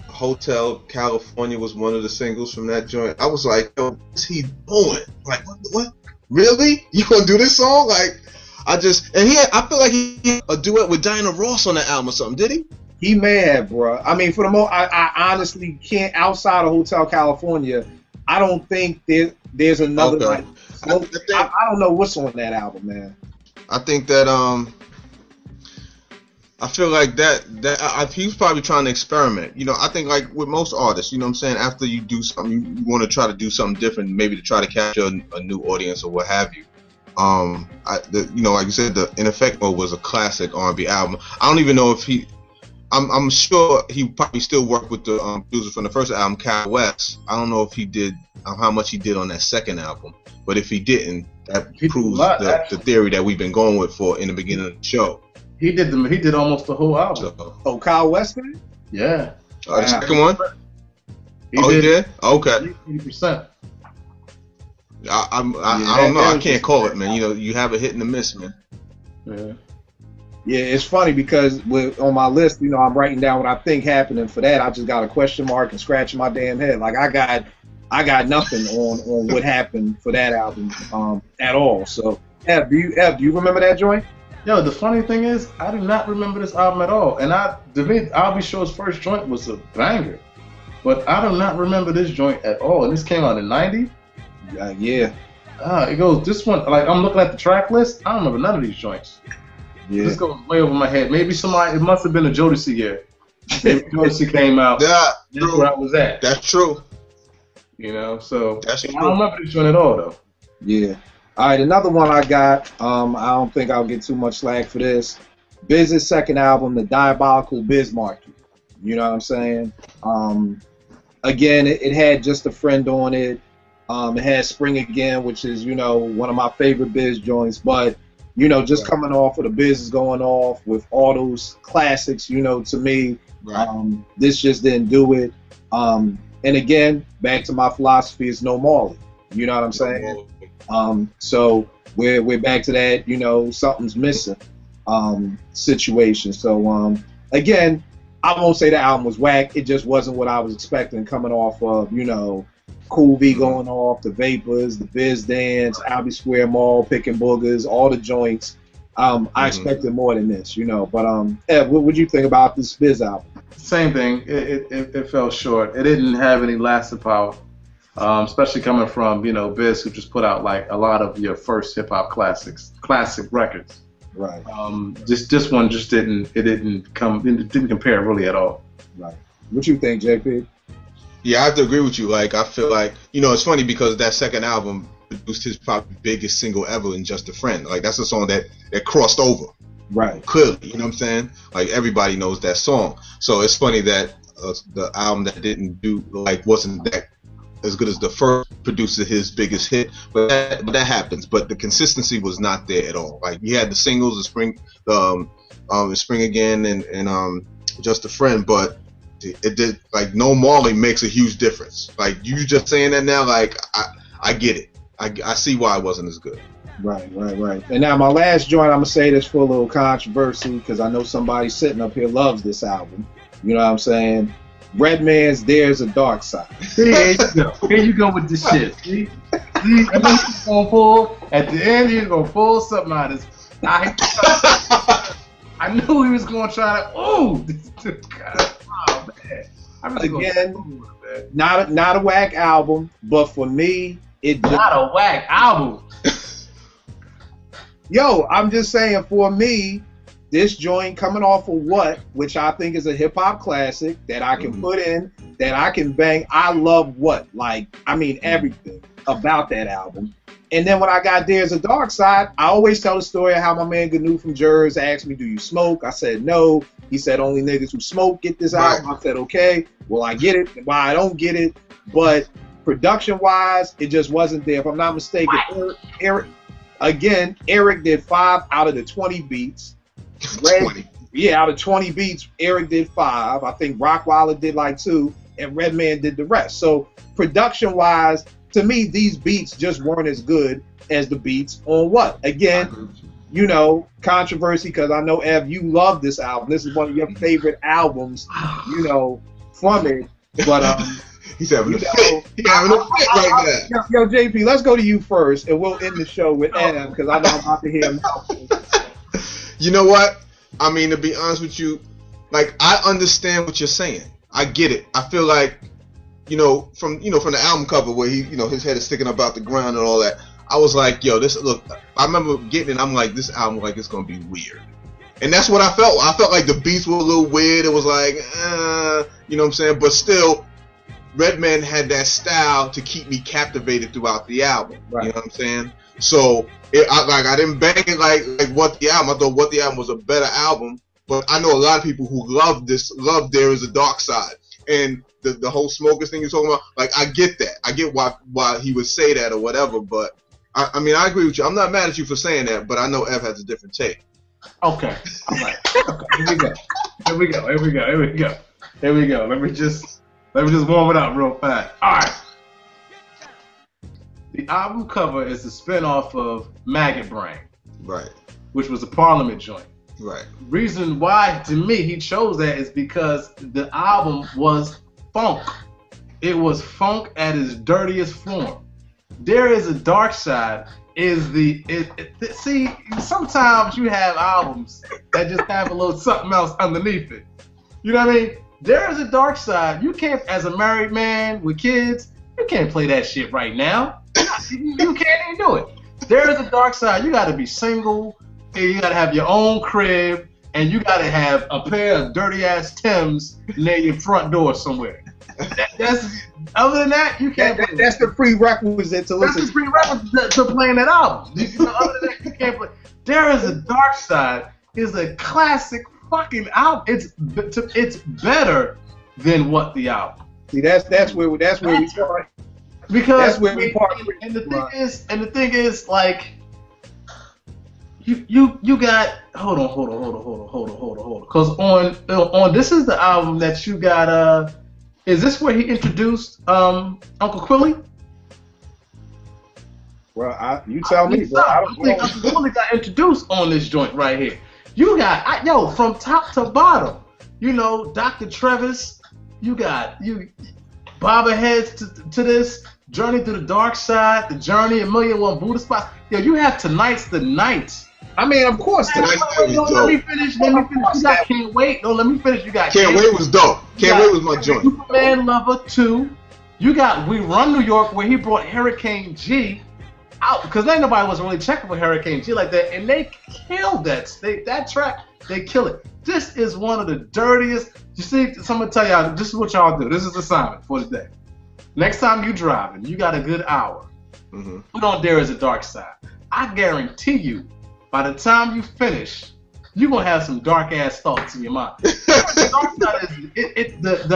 Hotel California was one of the singles from that joint. I was like, yo, what's he doing? Like, what? Really? You gonna do this song? Like, I feel like he had a duet with Diana Ross on that album or something. Did he? He may have, bro. I mean, for the most, I honestly can't. Outside of Hotel California, I don't think there's another. Okay. Like, I don't know what's on that album, man. I think that I feel like that he was probably trying to experiment. You know, I think like with most artists, you know what I'm saying, after you do something, you want to try to do something different, maybe to try to capture a new audience or what have you. You know, like you said, the In Effect Mode was a classic R&B album. I don't even know if I'm sure he probably still worked with the producer from the first album, Cal West. I don't know if he did, how much he did on that second album, but if he didn't, That proves the theory that we've been going with for in the beginning of the show. He did almost the whole album. Oh, Kyle Weston? Yeah. The second one? He did? Okay. 80%. I don't know. I can't call it, man. You know, you have a hit and a miss, man. Yeah. Yeah, it's funny because on my list, you know, I'm writing down what I think happened, and for that, I just got a question mark and scratching my damn head. Like I got nothing on what happened for that album at all. So, Ev, do you remember that joint? Yo, the funny thing is, I do not remember this album at all. And to me, I'll Be Sure's first joint was a banger, but I do not remember this joint at all. And this came out in '90. Yeah. It goes this one. Like I'm looking at the track list, I don't remember none of these joints. Yeah. This goes way over my head. Maybe it must have been a Jodeci year. Maybe Jodeci came out. Yeah, that's where I was at. That's true. You know, so that's true. I don't remember this joint at all, though. Yeah. All right, another one I got. I don't think I'll get too much slack for this. Biz's second album, The Diabolical Biz Markie. You know what I'm saying? Again, it had Just a Friend on it. It had Spring Again, which is, you know, one of my favorite Biz joints. But, you know, just coming off of the Biz is going off with all those classics, you know, to me, this just didn't do it. And again, back to my philosophy, is no Marley. You know what I'm saying? So we're back to that, you know, something's missing situation. So again, I won't say the album was whack. It just wasn't what I was expecting coming off of, you know, Cool V going off, the Vapors, the Biz Dance, Albee Square Mall, Picking Boogers, all the joints. I expected more than this, you know. But Ed, what would you think about this Biz album? Same thing. It fell short. It didn't have any lasting power, especially coming from, you know, Biz, who just put out like a lot of your first hip hop classic records. Right. This one just didn't compare really at all. Right. What you think, JP? Yeah, I have to agree with you. Like, I feel like, you know, it's funny because that second album produced his probably biggest single ever in Just a Friend. Like, that's a song that crossed over. Right. Clearly, you know what I'm saying? Like, everybody knows that song. So it's funny that the album that didn't do, like, wasn't that as good as the first produced his biggest hit. But that happens. But the consistency was not there at all. Like, you had the singles, the Spring Again and Just a Friend, but it did, like, No Marley makes a huge difference. Like, you just saying that now, like, I get it. I see why it wasn't as good. Right. And now my last joint, I'm gonna say this for a little controversy because I know somebody sitting up here loves this album. You know what I'm saying? Redman's There's a Darkside. Here you go. Here you go with this shit. See, I know he's gonna pull at the end. He's gonna pull something out of his. I knew he was gonna try to. Oh, God. Oh, man. Again, not a whack album, but for me, it just, not a whack album. Yo, I'm just saying, for me, this joint coming off of What, which I think is a hip hop classic that I can put in, that I can bang. I love What, like, I mean, everything about that album. And then when I got There's a Darkside, I always tell the story of how my man Gnu from Jers asked me, do you smoke? I said no. He said only niggas who smoke get this album. I said okay. Well, I get it. Why I don't get it, but production-wise, it just wasn't there. If I'm not mistaken, Eric did 5 out of the 20 beats. 20. Yeah, out of 20 beats, Eric did 5. I think Rockwilder did like 2, and Redman did the rest. So production-wise, to me, these beats just weren't as good as the beats on What. Again, you know, controversy, because I know, Ev, you love this album. This is one of your favorite albums, you know, from it. But he's having a fit. He's having a fit right now. Yo, JP, let's go to you first, and we'll end the show with Ev, because I know I'm about to hear him now. You know what? I mean, to be honest with you, like, I understand what you're saying. I get it. I feel like, from the album cover where he, his head is sticking up out the ground and all that. I was like, yo, I remember getting it. I'm like, this album, like, it's gonna be weird, and that's what I felt. I felt like the beats were a little weird. It was like, you know what I'm saying? But still, Redman had that style to keep me captivated throughout the album. Right. You know what I'm saying? So, I didn't bang it like What the Album. I thought What the Album was a better album. But I know a lot of people who love There Is a Darkside. And the whole smokers thing you're talking about, like, I get that. I get why he would say that or whatever, but I mean, I agree with you. I'm not mad at you for saying that, but I know Ev has a different take. Okay. All right. Okay. Here we go. Let me just warm it up real fast. All right. The album cover is a spinoff of Maggot Brain. Right. Which was a Parliament joint. Right. Reason why, to me, he chose that is because the album was funk. It was funk at its dirtiest form. There Is a Darkside is see, sometimes you have albums that just have a little something else underneath it. You know what I mean? There Is a Darkside. You can't, as a married man with kids, you can't play that shit right now. You can't even do it. There Is a Darkside. You got to be single, and you got to have your own crib, and you got to have a pair of dirty-ass Timbs near your front door somewhere. Other than that, you can't. That's the prerequisite to listen. That's the prerequisite to playing that album. Other than that, you can't play. There Is a Darkside is a classic fucking album. It's better than What the Album. See, that's where we start. Because that's where we part. And the thing is, like, you got hold on. Because on this is the album that you got. Is this where he introduced Uncle Quilly? Well, you tell me, bro. I think Uncle Quilly got introduced on this joint right here. You got from top to bottom. You know, Dr. Trevis. You got bobbleheads to this. Journey Through the Dark Side, The Journey, A Million One Buddha Spots. Yo, you have Tonight's the Night. I mean, of course. Let me finish. You got Can't Wait. No, let me finish. You got Can't Wait was dope. Can't Wait was my joint. Superman Lover 2. You got We Run New York, where he brought Hurricane G out because ain't nobody was really checking for Hurricane G like that, and they killed that. That track, they kill it. This is one of the dirtiest. You see, so I'm gonna tell y'all. This is what y'all do. This is the assignment for the day. Next time you driving, you got a good hour. Mm-hmm. Put on There Is a Darkside. I guarantee you, by the time you finish, you're going to have some dark-ass thoughts in your mind. The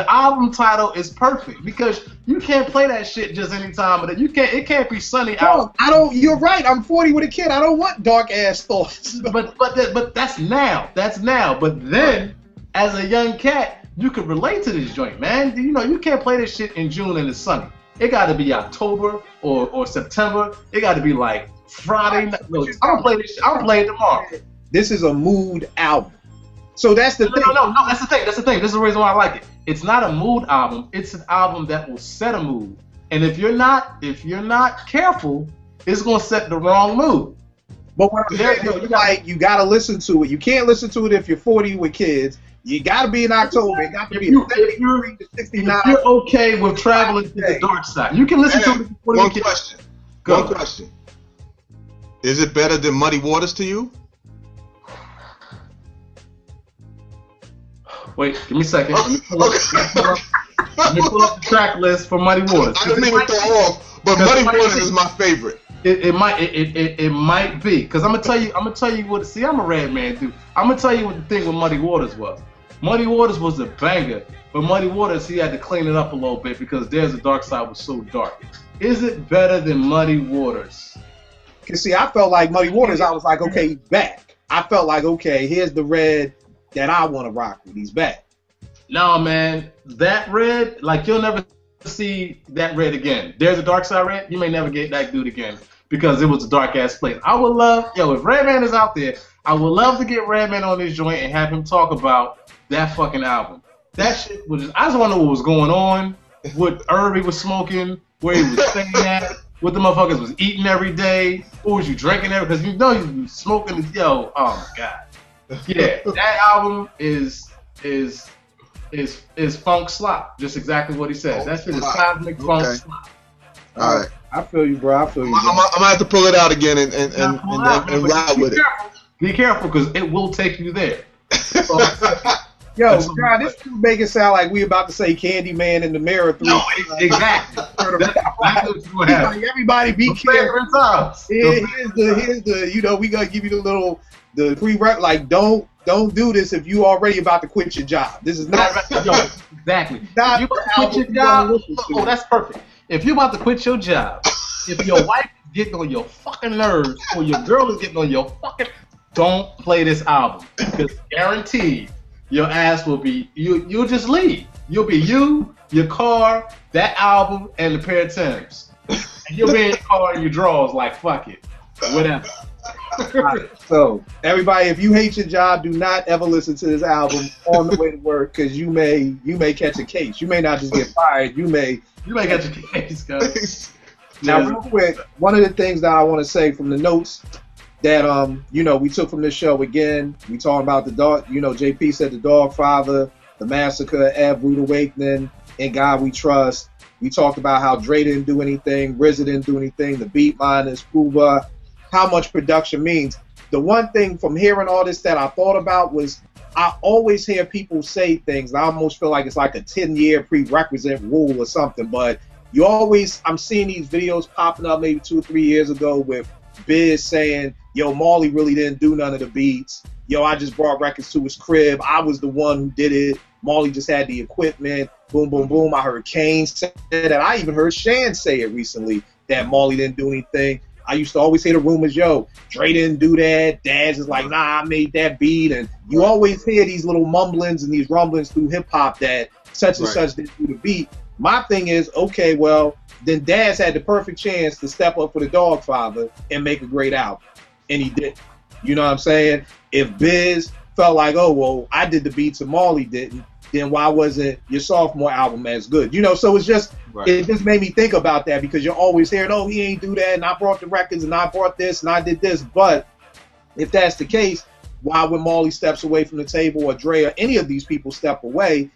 album title is perfect because you can't play that shit just any time. But it can't be sunny out. You're right. I'm 40 with a kid. I don't want dark-ass thoughts. But that's now. That's now. But then, as a young cat, you can relate to this joint, man. You know, you can't play this shit in June and it's sunny. It got to be October or September. It got to be like Friday night. No, I don't play this shit. I'll play it tomorrow. This is a mood album. So that's the thing. No, that's the thing. That's the thing. This is the reason why I like it. It's not a mood album. It's an album that will set a mood. And if you're not careful, it's gonna set the wrong mood. But what I'm saying, you gotta listen to it. You can't listen to it if you're 40 with kids. You gotta be in October. It got to be 73 to 69. If you're okay with traveling to the dark side, you can listen to it. One question. Is it better than Muddy Waters to you? Wait, give me a second. Let me pull up the track list for Muddy Waters. I didn't even throw off, but Muddy Waters is my favorite. It might be because I'm gonna tell you what. See, I'm a Redman dude. I'm gonna tell you what the thing with Muddy Waters was. Muddy Waters was a banger, but Muddy Waters he had to clean it up a little bit because There's a Darkside was so dark. Is it better than Muddy Waters? Cause see, I felt like Muddy Waters. I was like, okay, he's back. I felt like, okay, here's the Red that I want to rock with. He's back. No, man, that Red, like you'll never see that Red again. There's a Darkside Red. You may never get that dude again because it was a dark ass place. I would love, if Redman is out there, I would love to get Redman on this joint and have him talk about that fucking album. That shit was. I just want to know what was going on, what herb he was smoking, where he was staying at, what the motherfuckers was eating every day, what was you drinking every? Because you know you was smoking. Oh my god. Yeah, that album is funk slop. Just exactly what he says. That shit is cosmic funk slop. All right. I feel you, bro. I'm gonna have to pull it out again and ride with it. Be careful, because it will take you there. Yo, God, this dude make it sound like we about to say Candyman in the Mirror 3. No, exactly. Like, everybody be careful. Here's the, we gonna give you the pre-rep, like, don't do this if you already about to quit your job. This is not exactly. If you about to quit your job, that's perfect. If you're about to quit your job, if your wife is getting on your fucking nerves or your girl is getting on your fucking, don't play this album because guaranteed your ass will be you'll just leave. You'll be you, your car, that album, and the pair of Timbs. And you'll be in your car and your drawers like fuck it, whatever. Right, so everybody, if you hate your job, do not ever listen to this album on the way to work because you may catch a case. You may not just get fired. You may catch a case, guys. Now, real quick, one of the things that I want to say from the notes that we took from this show again, we talking about the dog. JP said the Dogfather, the Massacre, Rude Awakening, and God We Trust. We talked about how Dre didn't do anything, RZA didn't do anything, the beat miners, Cuba, how much production means. The one thing from hearing all this that I thought about was I always hear people say things, and I almost feel like it's like a 10-year prerequisite rule or something, but I'm seeing these videos popping up maybe 2 or 3 years ago with Biz saying, yo, Marley really didn't do none of the beats. Yo, I just brought records to his crib. I was the one who did it. Marley just had the equipment. Boom, boom, boom. I heard Kane say that. I even heard Shan say it recently that Marley didn't do anything. I used to always hear the rumors, yo, Dre didn't do that. Daz is like, nah, I made that beat. And you always hear these little mumblings and these rumblings through hip-hop that such and such didn't do the beat. My thing is, okay, well, then Daz had the perfect chance to step up for the Dogfather and make a great album. And he did. You know what I'm saying? If Biz felt like, oh, well, I did the beats and Marley didn't, then why wasn't your sophomore album as good? So it's just, it just made me think about that because you're always hearing, oh, he ain't do that, and I brought the records, and I brought this, and I did this. But if that's the case, why when Marley steps away from the table or Dre or any of these people step away,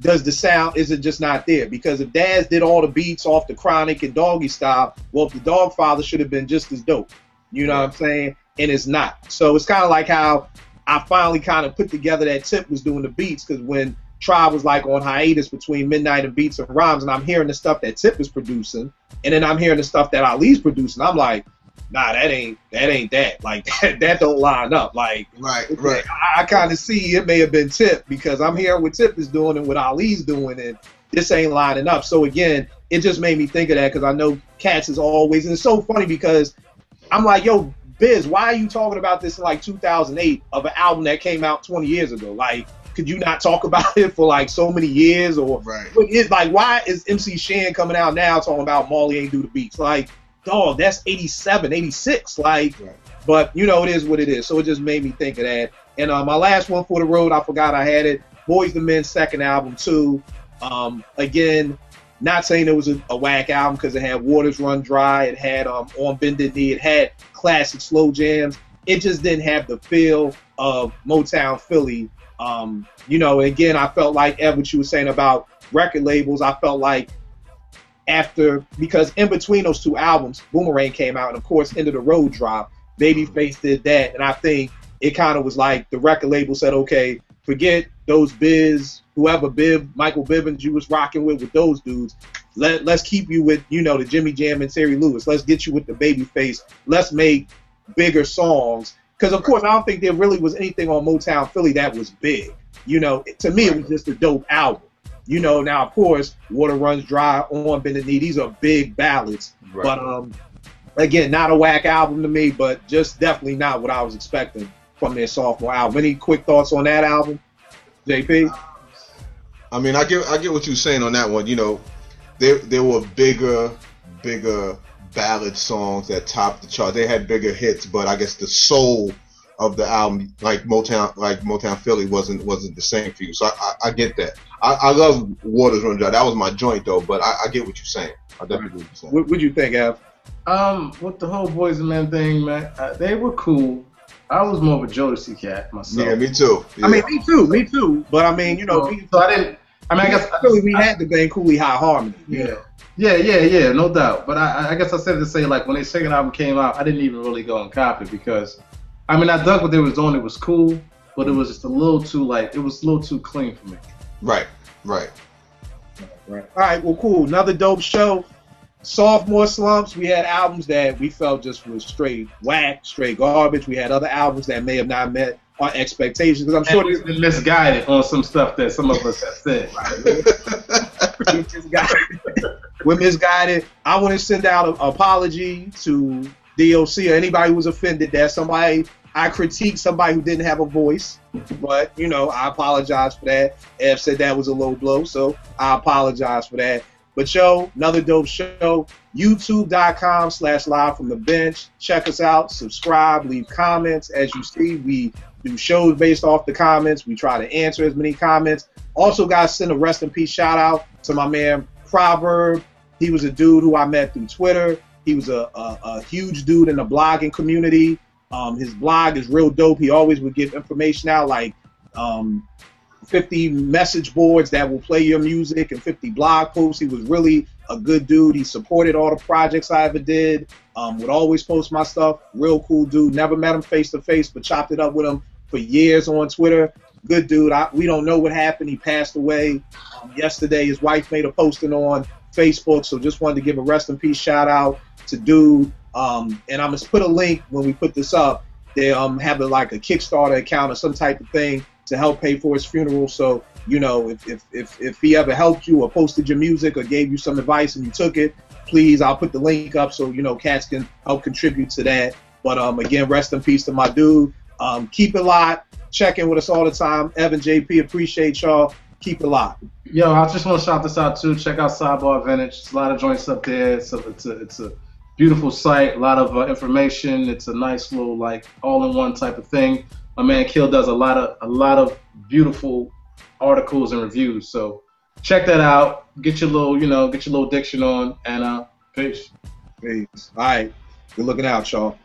does the sound, is it just not there? Because if Daz did all the beats off the Chronic and Doggy Style, well, if the Dogfather should have been just as dope. You know what I'm saying? And it's not. So it's kind of like how I finally kind of put together that Tip was doing the beats, because when Tribe was like on hiatus between Midnight and Beats and Rhymes, and I'm hearing the stuff that Tip is producing, and then I'm hearing the stuff that Ali's producing, I'm like, nah, that ain't that. Like, that don't line up. Like, right. I kind of see it may have been Tip, because I'm hearing what Tip is doing and what Ali's doing, and this ain't lining up. So again, it just made me think of that, because I know Cats is always, and it's so funny because I'm like, yo, Biz, why are you talking about this in like 2008 of an album that came out 20 years ago? Like, could you not talk about it for like so many years? Or it's like, why is MC Shan coming out now talking about Marley ain't do the beats? Like, dog, that's 87, 86. Like, but it is what it is. So it just made me think of that. And my last one for the road, I forgot I had it. Boys the Men's second album too. Again, not saying it was a whack album, because it had Waters Run Dry, it had On Bended Knee, it had classic slow jams. It just didn't have the feel of Motown Philly. Again, I felt like, Ev, what you were saying about record labels, I felt like because in between those two albums, Boomerang came out, and of course, End of the Road dropped. Babyface did that, and I think it kind of was like the record label said, okay, forget those Biz, whoever Michael Bivins you was rocking with those dudes. Let's keep you with, the Jimmy Jam and Terry Lewis. Let's get you with the Babyface. Let's make bigger songs. Because, of course, I don't think there really was anything on Motown Philly that was big. To me, it was just a dope album. Now, of course, Water Runs Dry, On Bended Knee, these are big ballads. But, again, not a whack album to me, but just definitely not what I was expecting from their sophomore album. Any quick thoughts on that album, JP? I mean, I get what you're saying on that one. There were bigger ballad songs that topped the chart. They had bigger hits, but I guess the soul of the album, like Motown Philly, wasn't the same for you. So I get that. I love Waters Run Dry. That was my joint though, but I get what you're saying. I definitely get what you're saying. What'd you think, Av? With the whole Boys and Men thing, man, they were cool. I was more of a Jodeci cat myself. Yeah, me too. Yeah. I mean, me too. But I mean, so I didn't. I mean, I guess Philly, we had the band Cooley High Harmony. Yeah, no doubt. But I guess I said to say, like, when their second album came out, I didn't even really go and copy it, because, I mean, I dug what they was doing. It was cool, but it was just a little too, it was a little too clean for me. Right. All right, well, cool. Another dope show. Sophomore slumps. We had albums that we felt just was straight whack, straight garbage. We had other albums that may have not met our expectations, because I'm sure they've been misguided on some stuff that some of us have said. We're misguided. I want to send out an apology to DOC or anybody who was offended that I critiqued somebody who didn't have a voice. But, you know, I apologize for that. Ev said that was a low blow, so I apologize for that. But, yo, another dope show. YouTube.com/live from the bench. Check us out. Subscribe. Leave comments. As you see, we do shows based off the comments. We try to answer as many comments. Also, guys, send a rest in peace shout out to my man Proverb. He was a dude who I met through Twitter. He was a huge dude in the blogging community. His blog is real dope. He always would give information out, like 50 message boards that will play your music and 50 blog posts. He was really a good dude. He supported all the projects I ever did. Would always post my stuff. Real cool dude. Never met him face to face, but chopped it up with him for years on Twitter. Good dude. We don't know what happened. He passed away yesterday. His wife made a posting on Facebook, so just wanted to give a rest in peace shout out to dude. And I'm gonna put a link when we put this up. They have like a Kickstarter account or some type of thing to help pay for his funeral. So, you know, if he ever helped you or posted your music or gave you some advice and you took it, please, I'll put the link up so, you know, cats can help contribute to that. But again, rest in peace to my dude. Keep it locked. Check in with us all the time. Evan, JP, appreciate y'all. Keep it locked. Yo, I just want to shout this out too. Check out Sidebar Vintage. There's a lot of joints up there. So it's a beautiful site. A lot of information. It's a nice little like all-in-one type of thing. My man Kill does a lot of beautiful articles and reviews. So check that out. Get your little diction on, and peace. Peace. All right. Good looking out, y'all.